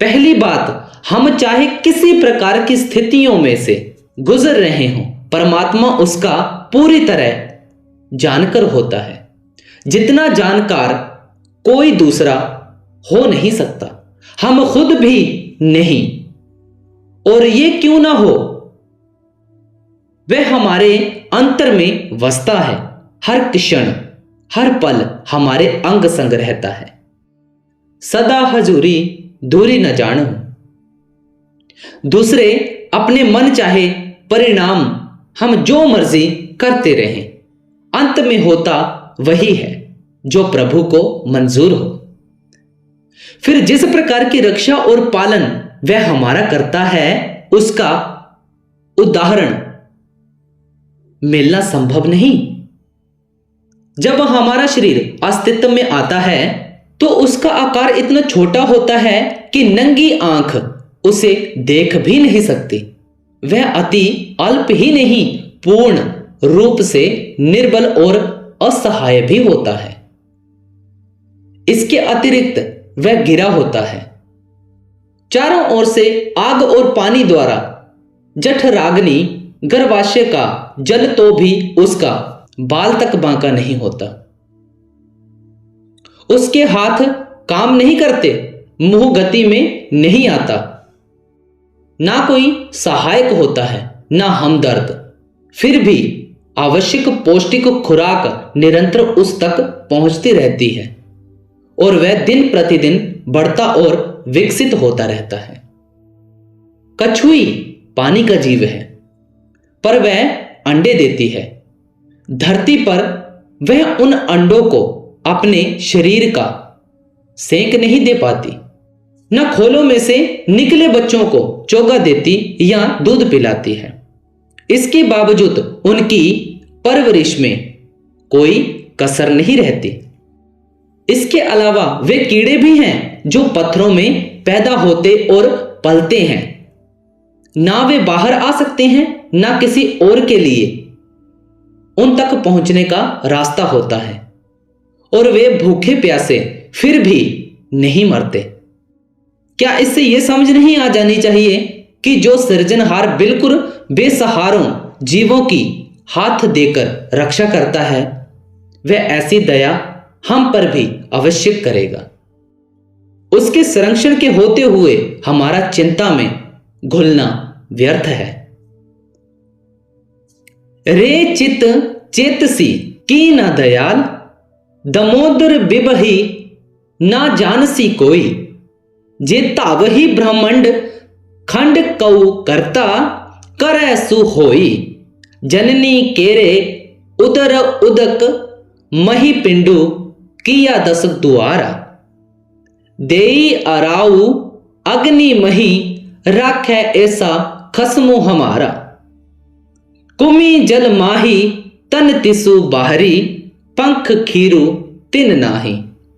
पहली बात, हम चाहे किसी प्रकार की स्थितियों में से गुजर रहे हों, परमात्मा उसका पूरी तरह जानकर होता है, जितना जानकार कोई दूसरा हो नहीं सकता, हम खुद भी नहीं। और ये क्यों ना हो, वह हमारे अंतर में वसता है, हर क्षण हर पल हमारे अंग संग रहता है। सदा हजूरी दूरी न जानूं, दूसरे अपने मन चाहे परिणाम हम जो मर्जी करते रहें, अंत में होता वही है जो प्रभु को मंजूर हो। फिर जिस प्रकार की रक्षा और पालन वह हमारा करता है, उसका उदाहरण मिलना संभव नहीं। जब हमारा शरीर अस्तित्व में आता है तो उसका आकार इतना छोटा होता है कि नंगी आंख उसे देख भी नहीं सकती। वह अति अल्प ही नहीं, पूर्ण रूप से निर्बल और असहाय भी होता है। इसके अतिरिक्त वह गिरा होता है। चारों ओर से आग और पानी द्वारा जठराग्नि गर्भाशय का जल तो भी उसका बाल तक बांका नहीं होता। उसके हाथ काम नहीं करते, मुंह गति में नहीं आता, ना कोई सहायक होता है, ना हमदर्द। फिर भी आवश्यक पौष्टिक खुराक निरंतर उस तक पहुंचती रहती है और वह दिन प्रतिदिन बढ़ता और विकसित होता रहता है। कछुई पानी का जीव है, पर वह अंडे देती है। धरती पर वह उन अंडों को अपने शरीर का सेंक नहीं दे पाती, न खोलों में से निकले बच्चों को चोगा देती या दूध पिलाती है। इसके बावजूद उनकी परवरिश में कोई कसर नहीं रहती। इसके अलावा वे कीड़े भी हैं जो पत्थरों में पैदा होते और पलते हैं। ना वे बाहर आ सकते हैं, ना किसी और के लिए उन तक पहुंचने का रास्ता होता है, और वे भूखे प्यासे फिर भी नहीं मरते। क्या इससे यह समझ नहीं आ जानी चाहिए कि जो सृजनहार बिल्कुल बेसहारों जीवों की हाथ देकर रक्षा करता है, वह ऐसी दया हम पर भी अवश्य करेगा। उसके संरक्षण के होते हुए हमारा चिंता में घुलना व्यर्थ है। रे चित चेतसी की न दयाल, दमोदर बिबही ना जानसी कोई। जेता वही ब्रह्मांड खंड कऊ करता, करे सु होई। जननी केरे उदर उदक मही पिंडु, किया दस दुआरा। देई अराऊ अग्नि मही, राखे ऐसा खसमो हमारा। कुमी जल माही तन तिसु बाहरी, पंख खीरू तिन नाही।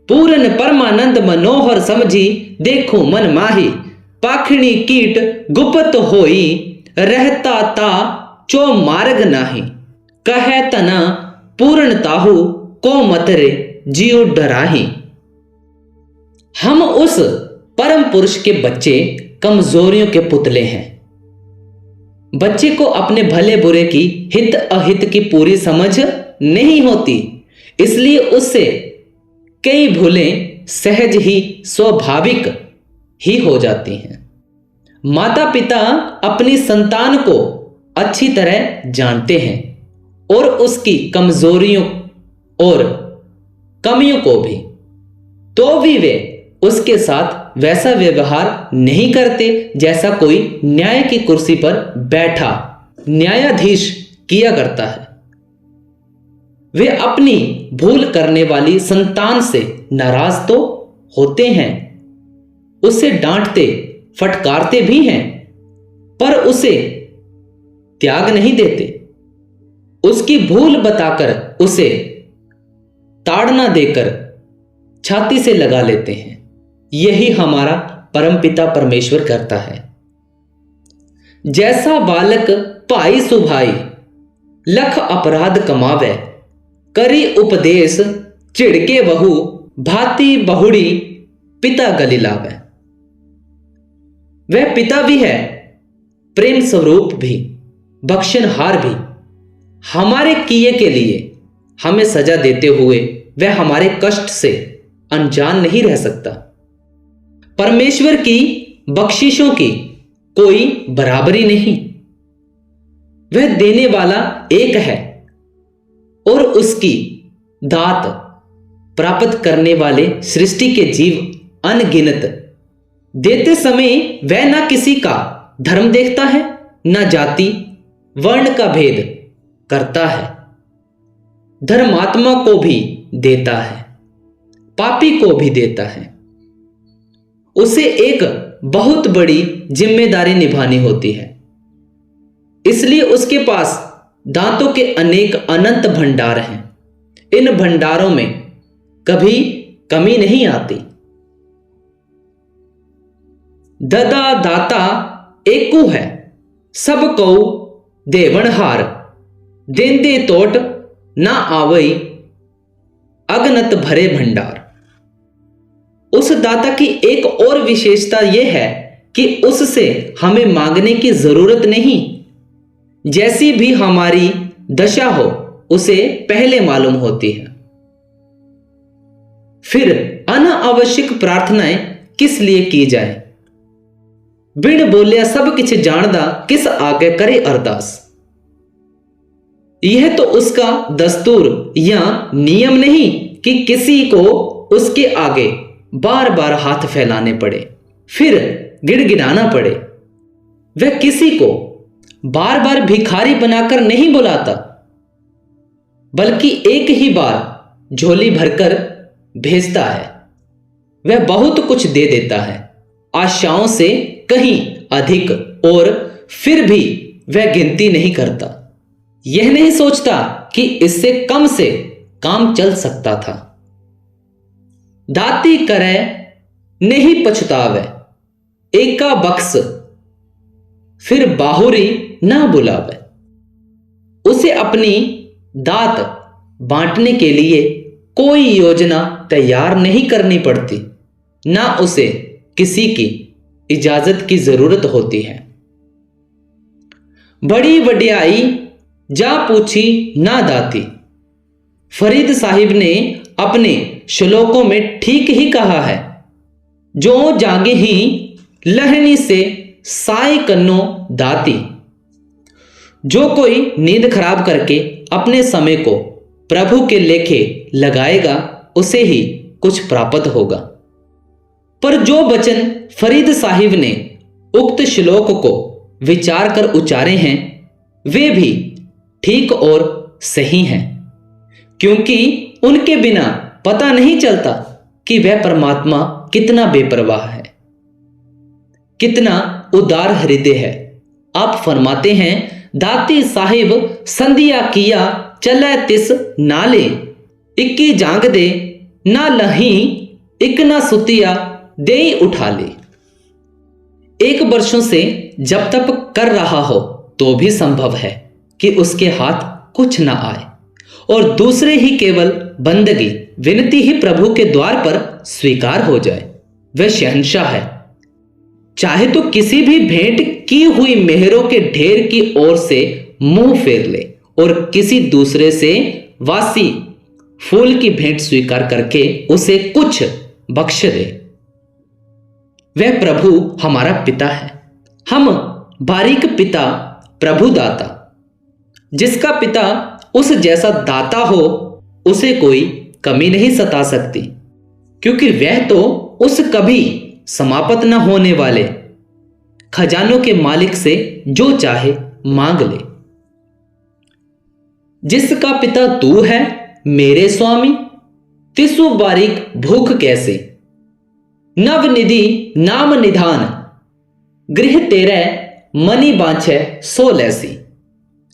पूरन परमानंद मनोहर समझी, देखो मन माही। पाखिणी कीट गुप्त होई, रहता ता चो मार्ग नाही। कहे तना पूर्ण ताहु, को मतरे जियो डराही। हम उस परम पुरुष के बच्चे कमजोरियों के पुतले हैं। बच्चे को अपने भले बुरे की हित अहित की पूरी समझ नहीं होती, इसलिए उससे कई भूलें सहज ही स्वाभाविक ही हो जाती हैं। माता पिता अपनी संतान को अच्छी तरह जानते हैं और उसकी कमजोरियों और कमियों को भी, तो भी वे उसके साथ वैसा व्यवहार नहीं करते जैसा कोई न्याय की कुर्सी पर बैठा न्यायाधीश किया करता है। वे अपनी भूल करने वाली संतान से नाराज तो होते हैं, उसे डांटते फटकारते भी हैं, पर उसे त्याग नहीं देते। उसकी भूल बताकर उसे ताड़ना देकर छाती से लगा लेते हैं। यही हमारा परमपिता परमेश्वर करता है। जैसा बालक भाई सुभाई लख अपराध कमावे, करी उपदेश चिढ़के बहु, भांति बहुड़ी पिता गली लावे। वह पिता भी है, प्रेम स्वरूप भी, बख्शनहार भी। हमारे किए के लिए हमें सजा देते हुए वह हमारे कष्ट से अनजान नहीं रह सकता। परमेश्वर की बख्शिशों की कोई बराबरी नहीं। वह देने वाला एक है और उसकी दात प्राप्त करने वाले सृष्टि के जीव अनगिनत। देते समय वह ना किसी का धर्म देखता है, ना जाति वर्ण का भेद करता है। धर्मात्मा को भी देता है, पापी को भी देता है। उसे एक बहुत बड़ी जिम्मेदारी निभानी होती है, इसलिए उसके पास दांतों के अनेक अनंत भंडार हैं। इन भंडारों में कभी कमी नहीं आती। ददा दाता एकू है, सब को देवनहार। देंदे तोट ना आवई, अगनत भरे भंडार। उस दाता की एक और विशेषता यह है कि उससे हमें मांगने की जरूरत नहीं। जैसी भी हमारी दशा हो उसे पहले मालूम होती है। फिर अनावश्यक प्रार्थनाएं किस लिए की जाए। बिन बोलिया सब किछ जानदा, किस आगे करे अरदास। यह तो उसका दस्तूर या नियम नहीं कि किसी को उसके आगे बार बार हाथ फैलाने पड़े, फिर गिड़गिड़ाना पड़े। वह किसी को बार बार भिखारी बनाकर नहीं बुलाता, बल्कि एक ही बार झोली भरकर भेजता है। वह बहुत कुछ दे देता है, आशाओं से कहीं अधिक, और फिर भी वह गिनती नहीं करता। यह नहीं सोचता कि इससे कम से काम चल सकता था। दाती करे नहीं पछतावे, एका बख्स फिर बाहुरी ना बुलावे। उसे अपनी दात बांटने के लिए कोई योजना तैयार नहीं करनी पड़ती, ना उसे किसी की इजाजत की जरूरत होती है। बड़ी वड्याई जा पूछी ना दाती। फरीद साहिब ने अपने श्लोकों में ठीक ही कहा है। जो जागे ही लहनी से साई कन्नो दाती। जो कोई नींद खराब करके अपने समय को प्रभु के लेखे लगाएगा, उसे ही कुछ प्राप्त होगा। पर जो वचन फरीद साहिब ने उक्त श्लोक को विचार कर उच्चारे हैं, वे भी ठीक और सही हैं, क्योंकि उनके बिना पता नहीं चलता कि वह परमात्मा कितना बेपरवाह है, कितना उदार हृदय है। आप फरमाते हैं, दाती साहिब संधिया किया चले तिस नाले। इक्की जांग दे ना लही, इक ना सुतिया दे उठा ले। एक वर्षों से जब तक कर रहा हो तो भी संभव है कि उसके हाथ कुछ ना आए, और दूसरे ही केवल बंदगी विनती ही प्रभु के द्वार पर स्वीकार हो जाए। वह शहंशाह है, चाहे तो किसी भी भेंट की हुई मेहरों के ढेर की ओर से मुंह फेर ले और किसी दूसरे से वासी फूल की भेंट स्वीकार करके उसे कुछ बख्श दे। वह प्रभु हमारा पिता है, हम बारीक पिता प्रभु दाता। जिसका पिता उस जैसा दाता हो, उसे कोई कमी नहीं सता सकती, क्योंकि वह तो उस कभी समाप्त न होने वाले खजानों के मालिक से जो चाहे मांग ले। जिसका पिता तू है मेरे स्वामी, तिसु बारीक भूख कैसे। नवनिधि नाम निधान, गृह तेरे मनी बांछे सो लैसी।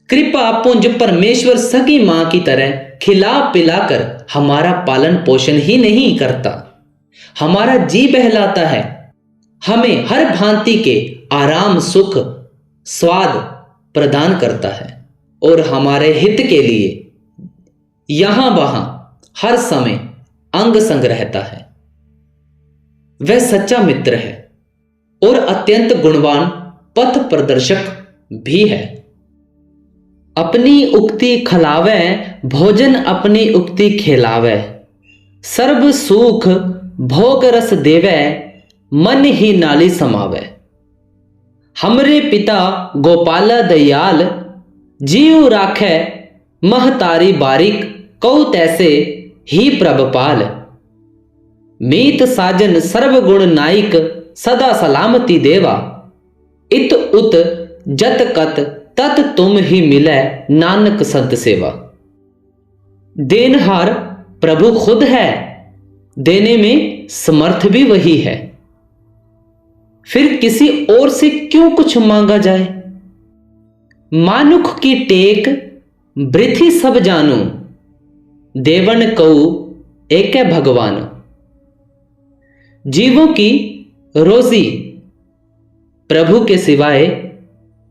कृपा पुंज परमेश्वर सगी मां की तरह खिला पिलाकर हमारा पालन पोषण ही नहीं करता, हमारा जी बहलाता है, हमें हर भांति के आराम सुख स्वाद प्रदान करता है, और हमारे हित के लिए यहां वहां हर समय अंग संग रहता है। वह सच्चा मित्र है और अत्यंत गुणवान पथ प्रदर्शक भी है। अपनी उक्ति खलावे, भोजन अपनी उक्ति खिलावे, सर्व सुख भोग रस देवे, मन ही नाली समावे। हमरे पिता गोपाला दयाल, जीव राखे महतारी बारिक, कौ तैसे ही प्रभपाल। मीत साजन सर्वगुण नाइक, सदा सलामती देवा, इत उत जत कत तत तुम ही मिले, नानक संत सेवा। देनहार प्रभु खुद है, देने में समर्थ भी वही है, फिर किसी और से क्यों कुछ मांगा जाए। मानुख की टेक वृथी सब जानू, देवन कऊ एक भगवान। जीवों की रोजी प्रभु के सिवाय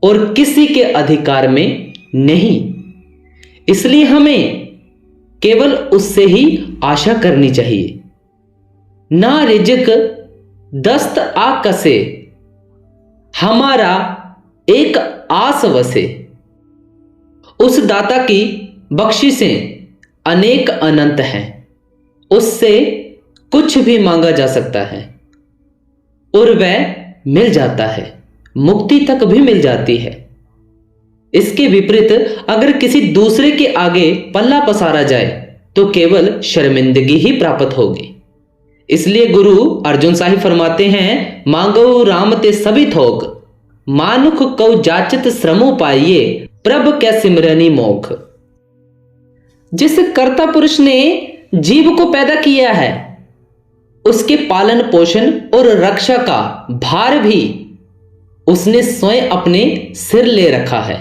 और किसी के अधिकार में नहीं, इसलिए हमें केवल उससे ही आशा करनी चाहिए। ना रिजक दस्त आकसे, हमारा एक आस वसे। उस दाता की बख्शिशें अनेक अनंत हैं, उससे कुछ भी मांगा जा सकता है और वह मिल जाता है, मुक्ति तक भी मिल जाती है। इसके विपरीत अगर किसी दूसरे के आगे पल्ला पसारा जाए तो केवल शर्मिंदगी ही प्राप्त होगी। इसलिए गुरु अर्जुन साहिब फरमाते हैं, मांगो राम ते सभी थोक, मानुख कौ जाचत श्रमो पाइये, प्रभ कै सिमरनी मोख। जिस कर्ता पुरुष ने जीव को पैदा किया है, उसके पालन पोषण और रक्षा का भार भी उसने स्वयं अपने सिर ले रखा है।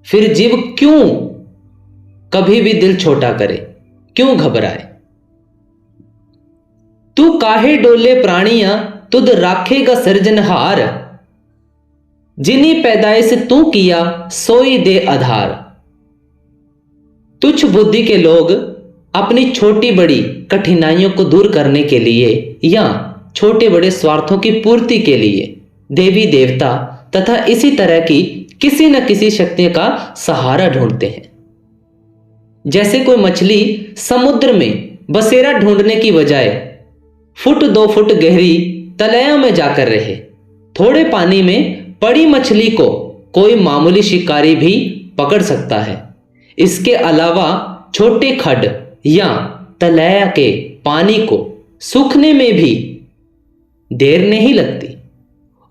फिर जीव क्यों कभी भी दिल छोटा करे, क्यों घबराए। तू काहे डोले प्राणिया, तुद राखेगा सृजनहार, जिन्हीं पैदाइश तू किया सोई दे आधार। तुच्छ बुद्धि के लोग अपनी छोटी बड़ी कठिनाइयों को दूर करने के लिए या छोटे बड़े स्वार्थों की पूर्ति के लिए देवी देवता तथा इसी तरह की किसी न किसी शक्ति का सहारा ढूंढते हैं। जैसे कोई मछली समुद्र में बसेरा ढूंढने की बजाय फुट 2 फुट गहरी तलैया में जाकर रहे। थोड़े पानी में पड़ी मछली को कोई मामूली शिकारी भी पकड़ सकता है। इसके अलावा छोटे खड्ड या तलैया के पानी को सूखने में भी देर नहीं लगती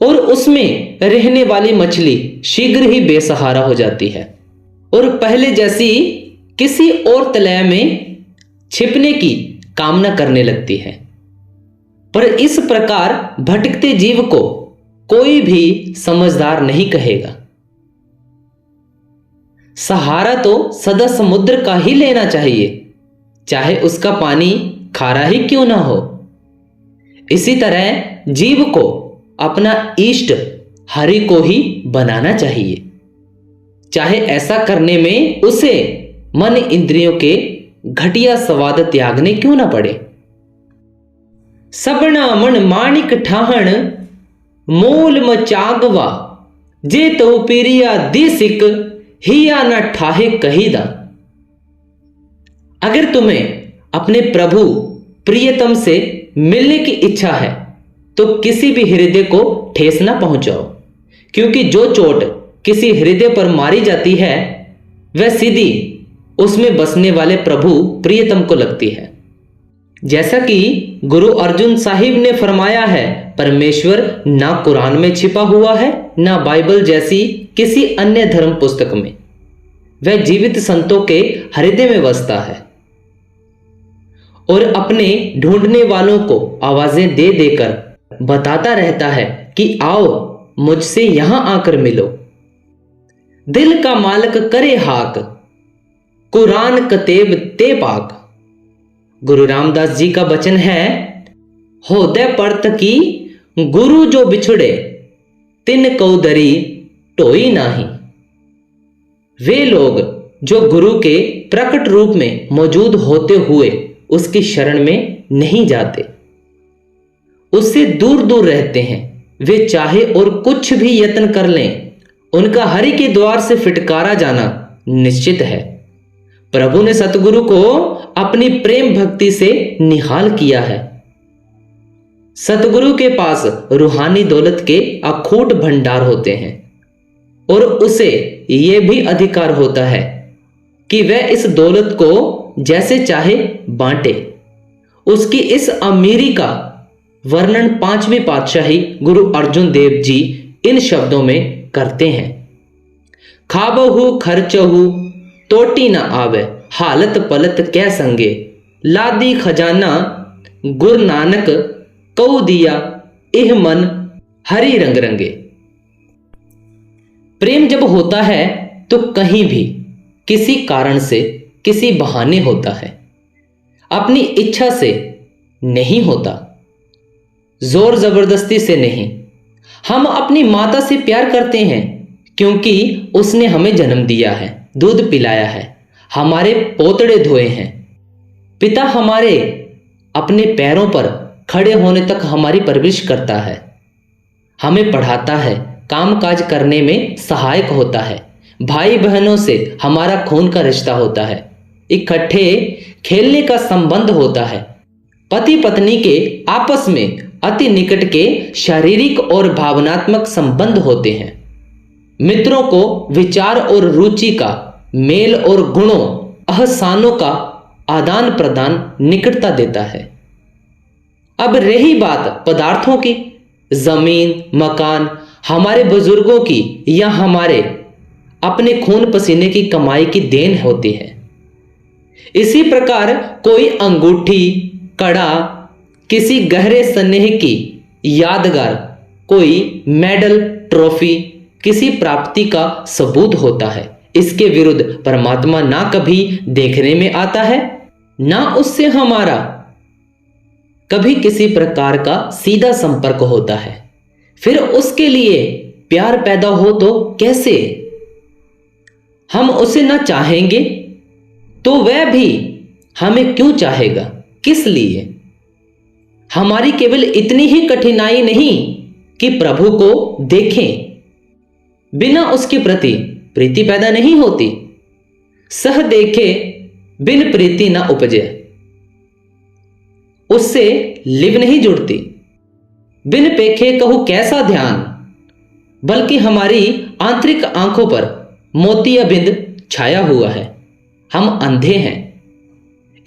और उसमें रहने वाली मछली शीघ्र ही बेसहारा हो जाती है और पहले जैसी किसी और तलैया में छिपने की कामना करने लगती है। पर इस प्रकार भटकते जीव को कोई भी समझदार नहीं कहेगा। सहारा तो सदा समुद्र का ही लेना चाहिए, चाहे उसका पानी खारा ही क्यों ना हो। इसी तरह जीव को अपना इष्ट हरि को ही बनाना चाहिए, चाहे ऐसा करने में उसे मन इंद्रियों के घटिया स्वाद त्यागने क्यों ना पड़े। सबना मन माणिक ठाहण, मूल मचागवा, जे तो पीरिया दिसिक, हिया न ठाहे कहीदा। अगर तुम्हें अपने प्रभु प्रियतम से मिलने की इच्छा है तो किसी भी हृदय को ठेस न पहुंचाओ, क्योंकि जो चोट किसी हृदय पर मारी जाती है वह सीधी उसमें बसने वाले प्रभु प्रियतम को लगती है। जैसा कि गुरु अर्जुन साहिब ने फरमाया है, परमेश्वर ना कुरान में छिपा हुआ है ना बाइबल जैसी किसी अन्य धर्म पुस्तक में, वह जीवित संतों के हृदय में बसता है और अपने ढूंढने वालों को आवाजें दे देकर बताता रहता है कि आओ मुझसे यहां आकर मिलो। दिल का मालिक करे हाक, कुरान कतेब ते पाक। गुरु रामदास जी का वचन है, होदे परत की गुरु जो बिछुड़े, तिन को दरी टोई नाही। वे लोग जो गुरु के प्रकट रूप में मौजूद होते हुए उसकी शरण में नहीं जाते, उससे दूर दूर रहते हैं। वे चाहे और कुछ भी यत्न कर लें, उनका हरि के द्वार से फिटकारा जाना निश्चित है। प्रभु ने सतगुरु को अपनी प्रेम भक्ति से निहाल किया है। सतगुरु के पास रूहानी दौलत के अखूट भंडार होते हैं और उसे यह भी अधिकार होता है कि वह इस दौलत को जैसे चाहे बांटे। उसकी इस अमीरी का वर्णन पांचवी पातशाही गुरु अर्जुन देव जी इन शब्दों में करते हैं। खाबहु खर्चहु तोटी न आवे, हालत पलत कै संगे, लादी खजाना गुरु नानक कऊ दिया, इह मन हरि रंग रंगे। प्रेम जब होता है तो कहीं भी किसी कारण से, किसी बहाने होता है, अपनी इच्छा से नहीं होता, जोर जबरदस्ती से नहीं। हम अपनी माता से प्यार करते हैं क्योंकि उसने हमें जन्म दिया है, दूध पिलाया है, हमारे पोतड़े धोए हैं। पिता हमारे अपने पैरों पर खड़े होने तक हमारी परवरिश करता है, हमें पढ़ाता है, कामकाज करने में सहायक होता है। भाई बहनों से हमारा खून का रिश्ता होता है, इकट्ठे खेलने का संबंध होता है। पति पत्नी के आपस में अति निकट के शारीरिक और भावनात्मक संबंध होते हैं। मित्रों को विचार और रुचि का मेल और गुणों अहसानों का आदान प्रदान निकटता देता है। अब रही बात पदार्थों की, जमीन मकान हमारे बुजुर्गों की या हमारे अपने खून पसीने की कमाई की देन होती है। इसी प्रकार कोई अंगूठी, कड़ा, किसी गहरे स्नेह की यादगार, कोई मेडल, ट्रॉफी किसी प्राप्ति का सबूत होता है। इसके विरुद्ध परमात्मा ना कभी देखने में आता है, ना उससे हमारा कभी किसी प्रकार का सीधा संपर्क होता है। फिर उसके लिए प्यार पैदा हो तो कैसे? हम उसे ना चाहेंगे तो वह भी हमें क्यों चाहेगा? किस लिए? हमारी केवल इतनी ही कठिनाई नहीं कि प्रभु को देखें, बिना उसके प्रति प्रीति पैदा नहीं होती। सह देखे बिन प्रीति ना उपजे, उससे लिव नहीं जुड़ती। बिन पेखे कहूं कैसा ध्यान, बल्कि हमारी आंतरिक आंखों पर मोतिया बिंद छाया हुआ है। हम अंधे हैं,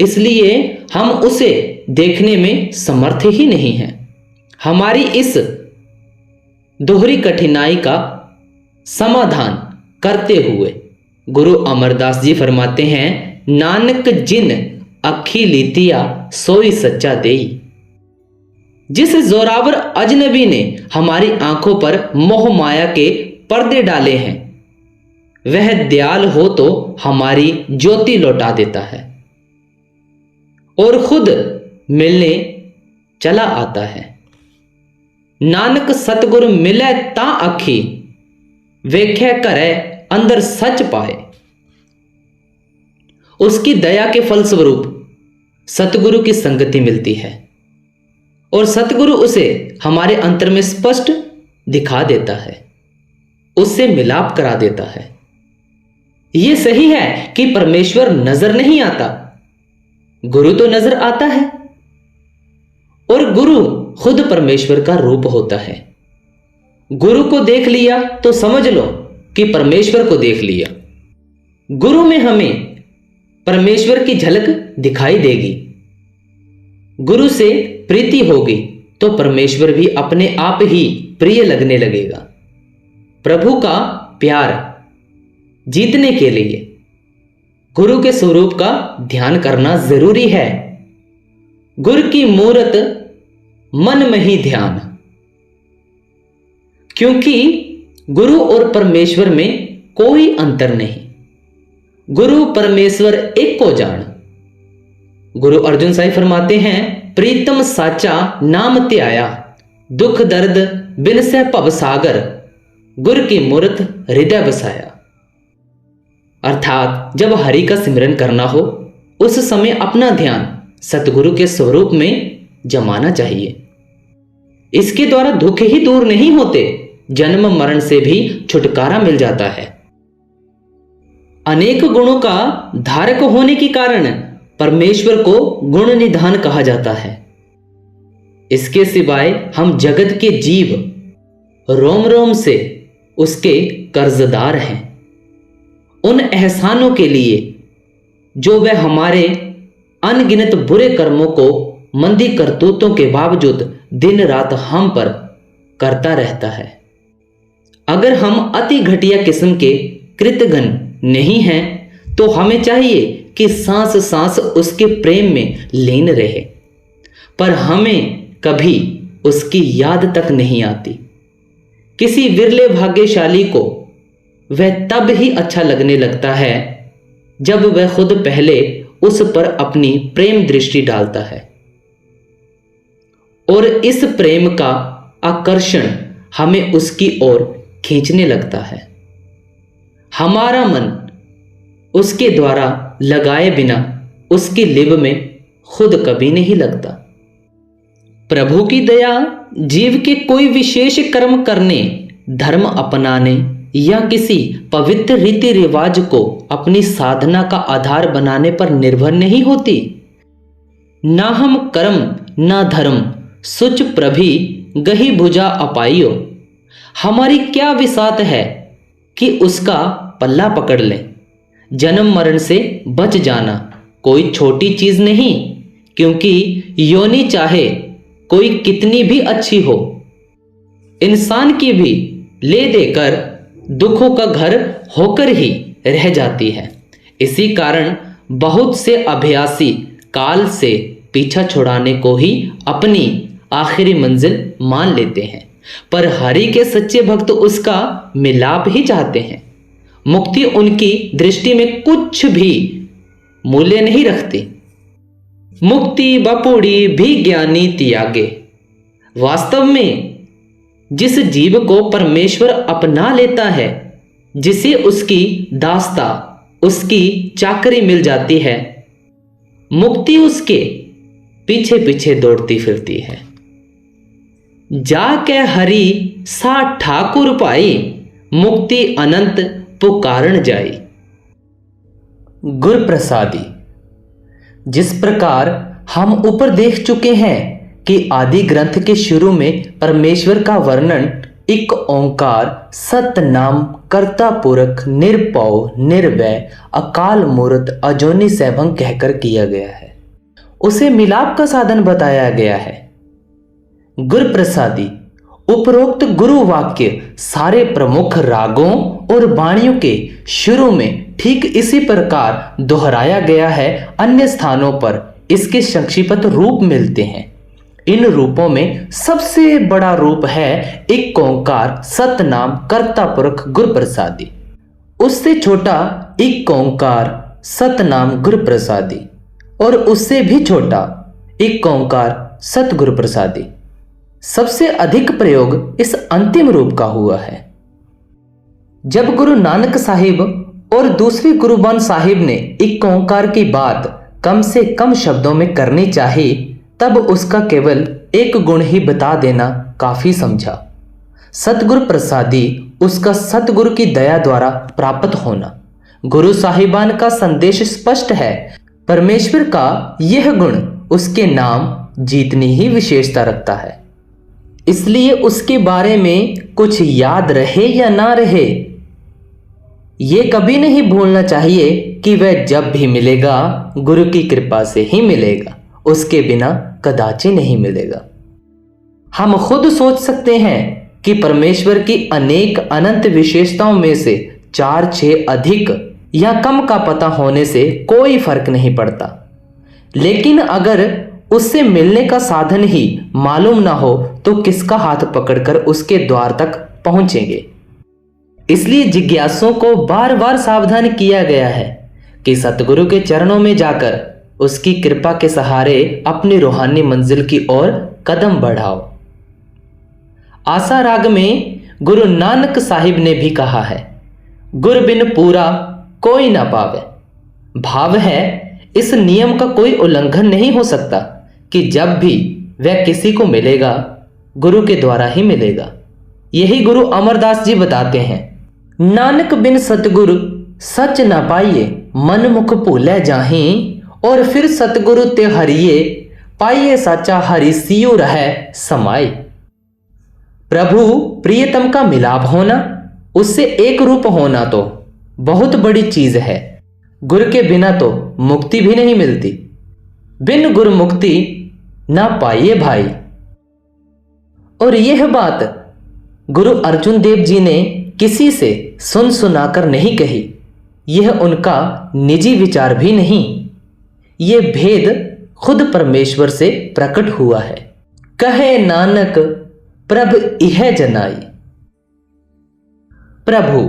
इसलिए हम उसे देखने में समर्थ ही नहीं हैं। हमारी इस दोहरी कठिनाई का समाधान करते हुए गुरु अमरदास जी फरमाते हैं, नानक जिन अखी लीतिया सोई सच्चा देई। जिस जोरावर अजनबी ने हमारी आंखों पर मोह माया के पर्दे डाले हैं, वह दयाल हो तो हमारी ज्योति लौटा देता है और खुद मिलने चला आता है। नानक सतगुरु मिले ता अखी, वेख्या करे अंदर सच पाए। उसकी दया के फलस्वरूप सतगुरु की संगति मिलती है और सतगुरु उसे हमारे अंतर में स्पष्ट दिखा देता है, उससे मिलाप करा देता है। यह सही है कि परमेश्वर नजर नहीं आता, गुरु तो नजर आता है और गुरु खुद परमेश्वर का रूप होता है। गुरु को देख लिया तो समझ लो कि परमेश्वर को देख लिया। गुरु में हमें परमेश्वर की झलक दिखाई देगी। गुरु से प्रीति होगी तो परमेश्वर भी अपने आप ही प्रिय लगने लगेगा। प्रभु का प्यार जीतने के लिए गुरु के स्वरूप का ध्यान करना जरूरी है। गुरु की मूरत मन में ही ध्यान, क्योंकि गुरु और परमेश्वर में कोई अंतर नहीं। गुरु परमेश्वर एक को जान। गुरु अर्जुन साहिब फरमाते हैं, प्रीतम साचा नाम त्याया, दुख दर्द बिन से भव सागर, गुर की मूरत हृदय बसाया। अर्थात जब हरि का सिमरन करना हो उस समय अपना ध्यान सतगुरु के स्वरूप में जमाना चाहिए। इसके द्वारा दुख ही दूर नहीं होते, जन्म मरण से भी छुटकारा मिल जाता है। अनेक गुणों का धारक होने के कारण परमेश्वर को गुण निधान कहा जाता है। इसके सिवाय हम जगत के जीव रोम रोम से उसके कर्जदार हैं। उन एहसानों के लिए जो वह हमारे अनगिनत बुरे कर्मों को मंदी करतूतों के बावजूद दिन रात हम पर करता रहता है। अगर हम अति घटिया किस्म के कृतघ्न नहीं हैं तो हमें चाहिए कि सांस सांस उसके प्रेम में लीन रहे, पर हमें कभी उसकी याद तक नहीं आती। किसी विरले भाग्यशाली को वह तब ही अच्छा लगने लगता है जब वह खुद पहले उस पर अपनी प्रेम दृष्टि डालता है, और इस प्रेम का आकर्षण हमें उसकी ओर खींचने लगता है। हमारा मन उसके द्वारा लगाए बिना उसकी लिव में खुद कभी नहीं लगता। प्रभु की दया जीव के कोई विशेष कर्म करने, धर्म अपनाने या किसी पवित्र रीति रिवाज को अपनी साधना का आधार बनाने पर निर्भर नहीं होती। ना हम कर्म ना धर्म सुच प्रभि गही भुजा अपाइयो। हमारी क्या विसात है कि उसका पल्ला पकड़ लें। जन्म मरण से बच जाना कोई छोटी चीज नहीं, क्योंकि योनि चाहे कोई कितनी भी अच्छी हो, इंसान की भी ले देकर दुखों का घर होकर ही रह जाती है। इसी कारण बहुत से अभ्यासी काल से पीछा छुड़ाने को ही अपनी आखिरी मंजिल मान लेते हैं, पर हरि के सच्चे भक्त उसका मिलाप ही चाहते हैं। मुक्ति उनकी दृष्टि में कुछ भी मूल्य नहीं रखती। मुक्ति बपुड़ी भी ज्ञानी त्यागे। वास्तव में जिस जीव को परमेश्वर अपना लेता है, जिसे उसकी दास्ता, उसकी चाकरी मिल जाती है, मुक्ति उसके पीछे पीछे दौड़ती फिरती है। जाके हरि सा ठाकुर पाई, मुक्ति अनंत पुकारन जाई। गुर प्रसादी। जिस प्रकार हम ऊपर देख चुके हैं कि आदि ग्रंथ के शुरू में परमेश्वर का वर्णन एक ओंकार सतनाम कर्ता पुरख निरपौ निर्वय अकाल मूर्त अजोनि सैभं कहकर किया गया है, उसे मिलाप का साधन बताया गया है। गुर प्रसादी उपरोक्त गुरु वाक्य सारे प्रमुख रागों और वाणियों के शुरू में ठीक इसी प्रकार दोहराया गया है। अन्य स्थानों पर इसके संक्षिप्त रूप मिलते हैं। इन रूपों में सबसे बड़ा रूप है एक ओंकार सतनाम कर्ता पुरख गुरु प्रसादी। उससे छोटा एक ओंकार सतनाम गुरु प्रसादी, और उससे भी छोटा एक ओंकार सतगुरु प्रसादी। सबसे अधिक प्रयोग इस अंतिम रूप का हुआ है। जब गुरु नानक साहिब और दूसरी गुरुबान साहिब ने एक ओंकार की बात कम से कम शब्दों में करनी चाहिए, तब उसका केवल एक गुण ही बता देना काफी समझा। सतगुरु प्रसादी उसका सतगुरु की दया द्वारा प्राप्त होना। गुरु साहिबान का संदेश स्पष्ट है। परमेश्वर का यह गुण उसके नाम जितनी ही विशेषता रखता है, इसलिए उसके बारे में कुछ याद रहे या ना रहे, ये कभी नहीं भूलना चाहिए कि वह जब भी मिलेगा गुरु की कृपा से ही मिलेगा, उसके बिना कदाचि नहीं मिलेगा। हम खुद सोच सकते हैं कि परमेश्वर की अनेक अनंत विशेषताओं में से 4-6 अधिक या कम का पता होने से कोई फर्क नहीं पड़ता, लेकिन अगर उससे मिलने का साधन ही मालूम ना हो तो किसका हाथ पकड़कर उसके द्वार तक पहुंचेंगे। इसलिए जिज्ञासुओं को बार बार सावधान किया गया है कि सतगुरु के चरणों में जाकर उसकी कृपा के सहारे अपनी रूहानी मंजिल की ओर कदम बढ़ाओ। आसा राग में गुरु नानक साहिब ने भी कहा है, गुर बिन पूरा कोई ना पावे। भाव है इस नियम का कोई उल्लंघन नहीं हो सकता कि जब भी वह किसी को मिलेगा गुरु के द्वारा ही मिलेगा। यही गुरु अमरदास जी बताते हैं, नानक बिन सतगुरु सच न पाइए, मन मुख भूले जाहि, और फिर सतगुरु ते हरिये, पाइए साचा हरि सियो रहे समाई। प्रभु प्रियतम का मिलाप होना, उससे एक रूप होना तो बहुत बड़ी चीज है। गुरु के बिना तो मुक्ति भी नहीं मिलती। बिन गुरु मुक्ति ना पाइए भाई। और यह बात गुरु अर्जुन देव जी ने किसी से सुन सुनाकर नहीं कही। यह उनका निजी विचार भी नहीं। यह भेद खुद परमेश्वर से प्रकट हुआ है। कहे नानक प्रभ इह जनाई। प्रभु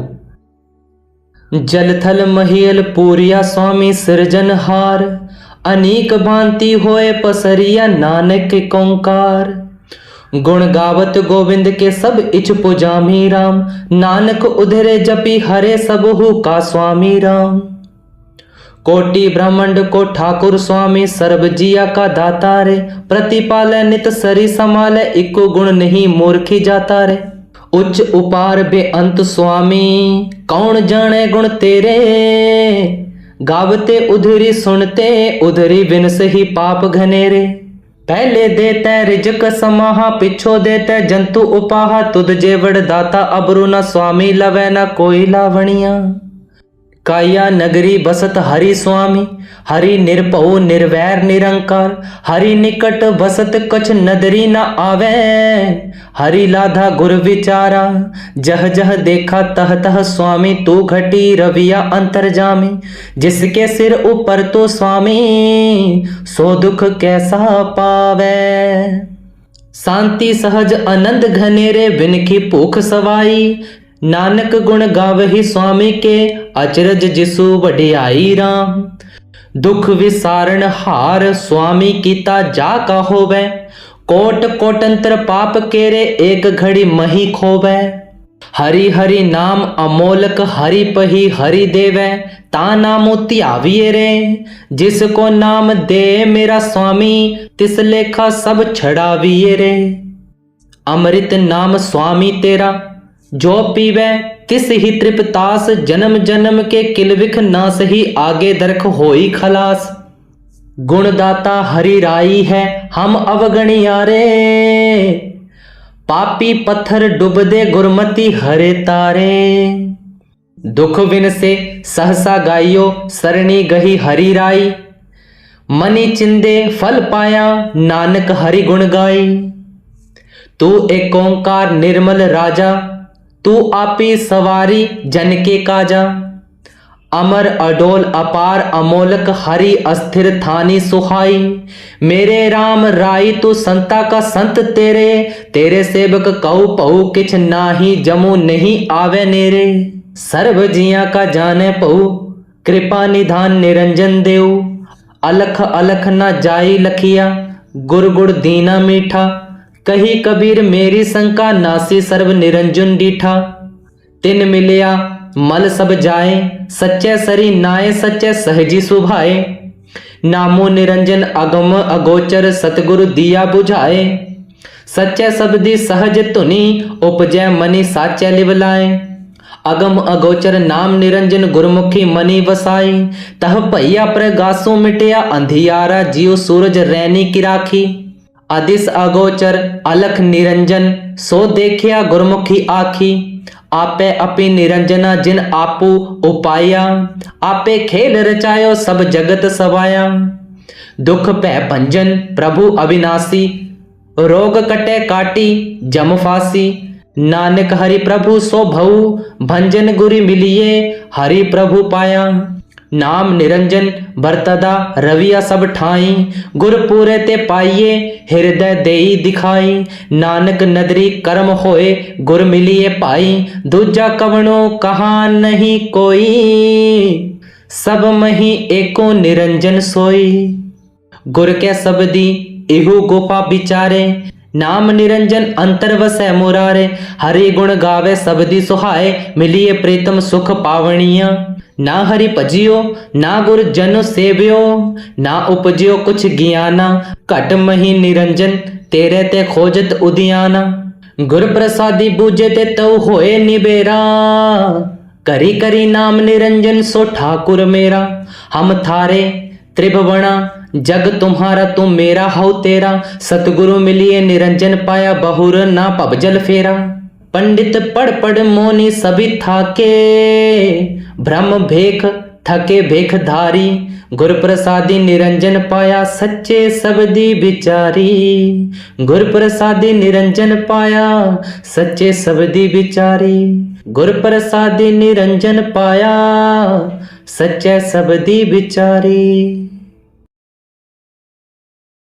जल थल महियल पूरिया स्वामी सृजनहार, अनेक भांति होए पसरिया नानक के ओंकार। गुण गावत गोविंद के सब इच पुजामी राम, नानक उधरे जपी हरे सबहु का स्वामी राम। कोटि ब्रह्मांड को ठाकुर स्वामी, सर्ब जिया का दाता रे, प्रतिपाले नित सरी समाले, इको गुण नहीं मूर्खी जाता रे। उच्च उपार बेअंत स्वामी, कौन जाने गुण तेरे, गावते उधरी सुनते उधरी बिन से ही पाप घनेरे। पहले देते रिजक समाहा, पिछो देते जंतु उपाहा, तुद जेवड़ दाता अबरु न स्वामी लवे न कोई लावणिया। काया नगरी बसत हरि स्वामी, हरि निर्भउ निर्वैर निरंकार, हरि निकट बसत कछ नदरी न आवे, हरि लाधा गुर विचारा। जह जह देखा तह तह स्वामी, तू घटी रविया अंतर्जामी। जिसके सिर ऊपर तो स्वामी, सो दुख कैसा पावे। शांति सहज आनंद घनेरे, बिन की भूख सवाई। नानक गुण गावहि स्वामी के, अचरज जिसु वडियाई राम। दुख विसारण हार स्वामी कीता जा का होवे, कोट कोटंतर पाप केरे एक घड़ी मही खोवे। हरि हरि नाम अमोलक हरि पही हरि देवे, ता नामो त्याविये रे। जिसको नाम दे मेरा स्वामी, तिस लेखा सब छड़ाविये रे। अमृत नाम स्वामी तेरा, जो पीवे तिस ही तृप्तास। जन्म जन्म के किलविख नास ही, आगे दरख होई खलास। गुणदाता हरि राई है, हम अवगणिया रे। पापी पत्थर डूब दे गुरमति हरे तारे। दुख विन से सहसा गाइयो, सरणी गही हरि राई। मनी चिंदे फल पाया, नानक हरि गुण गाई। तू एक ओंकार निर्मल राजा, तू आपी सवारी जन के काजा। अमर अडोल अपार अमोलक हरि, अस्थिर थानी सुहाई। मेरे राम राई तू संता का संत तेरे, तेरे सेवक कहू पहु किछ नाही, जमू नहीं आवे नेरे। सर्व जिया का जाने पहु, कृपा निधान निरंजन देव। अलख अलख न जाई लखिया, गुर गुड़ दीना मीठा। कही कबीर मेरी शंका, नासी सर्व निरंजन डीठा। तिन मिलिया मल सब जाए, सच्चे सरी नाये सच्चे सहजी सुभाए। नामो निरंजन अगम अगोचर, सतगुरु दिया बुझाए। सच्चे शब्दी सहज धुनि, उपजय मनि साचे लिवलाए। अगम अगोचर नाम निरंजन, गुरमुखी मनि वसाई। तह भैया प्रगासों मिटिया, अंधियारा जियो सूरज रैनी की राखी। अदिस अगोचर अलख निरंजन, सो देखिया गुरमुखी आखी। आपे अपि निरंजना जिन आपू उपाया, आपे खेल रचायो सब जगत सवाया। दुख भय भंजन प्रभु अविनाशी, रोग कटे काटी जम फासी। नानक हरि प्रभु सो भऊ, भंजन गुरि मिलिए हरि प्रभु पाया। नाम निरंजन बरतदा रविया सब ठाई, गुर पूरे ते पाइये हृदय देई दिखाई। नानक नदरी कर्म होए गुर मिलिए पाई, दूजा कवनो कहा नहीं कोई। सब मही एको निरंजन सोई। गुर के सबदी इहु गोपा बिचारे, नाम निरंजन अंतर वसै मुरारे, हरि गुण गावे सबदी सुहाए, मिलिए प्रीतम सुख पावनिया। ना हरि भजियो ना गुर जन सेव्यो, ना उपजियो कुछ ज्ञाना, घट मही निरंजन तेरे ते खोजत उदियाना। गुर प्रसादी बूझे ते तव होए निबेरा, करी करी नाम निरंजन सो ठाकुर मेरा। हम थारे त्रिभुवना जग तुम्हारा, तुम मेरा हऊ तेरा। सतगुरु मिलिए निरंजन पाया, बहुर ना पबजल फेरा। पंडित पढ़ पढ़ मोनी सभी थाके, ब्रह्म भेख थके भेख धारी। गुर प्रसादी निरंजन पाया, सच्चे सबदी बिचारी। गुर प्रसादी निरंजन पाया, सच्चे सबदी बिचारी। गुर प्रसादी निरंजन पाया, सच्चे सबदी बिचारी।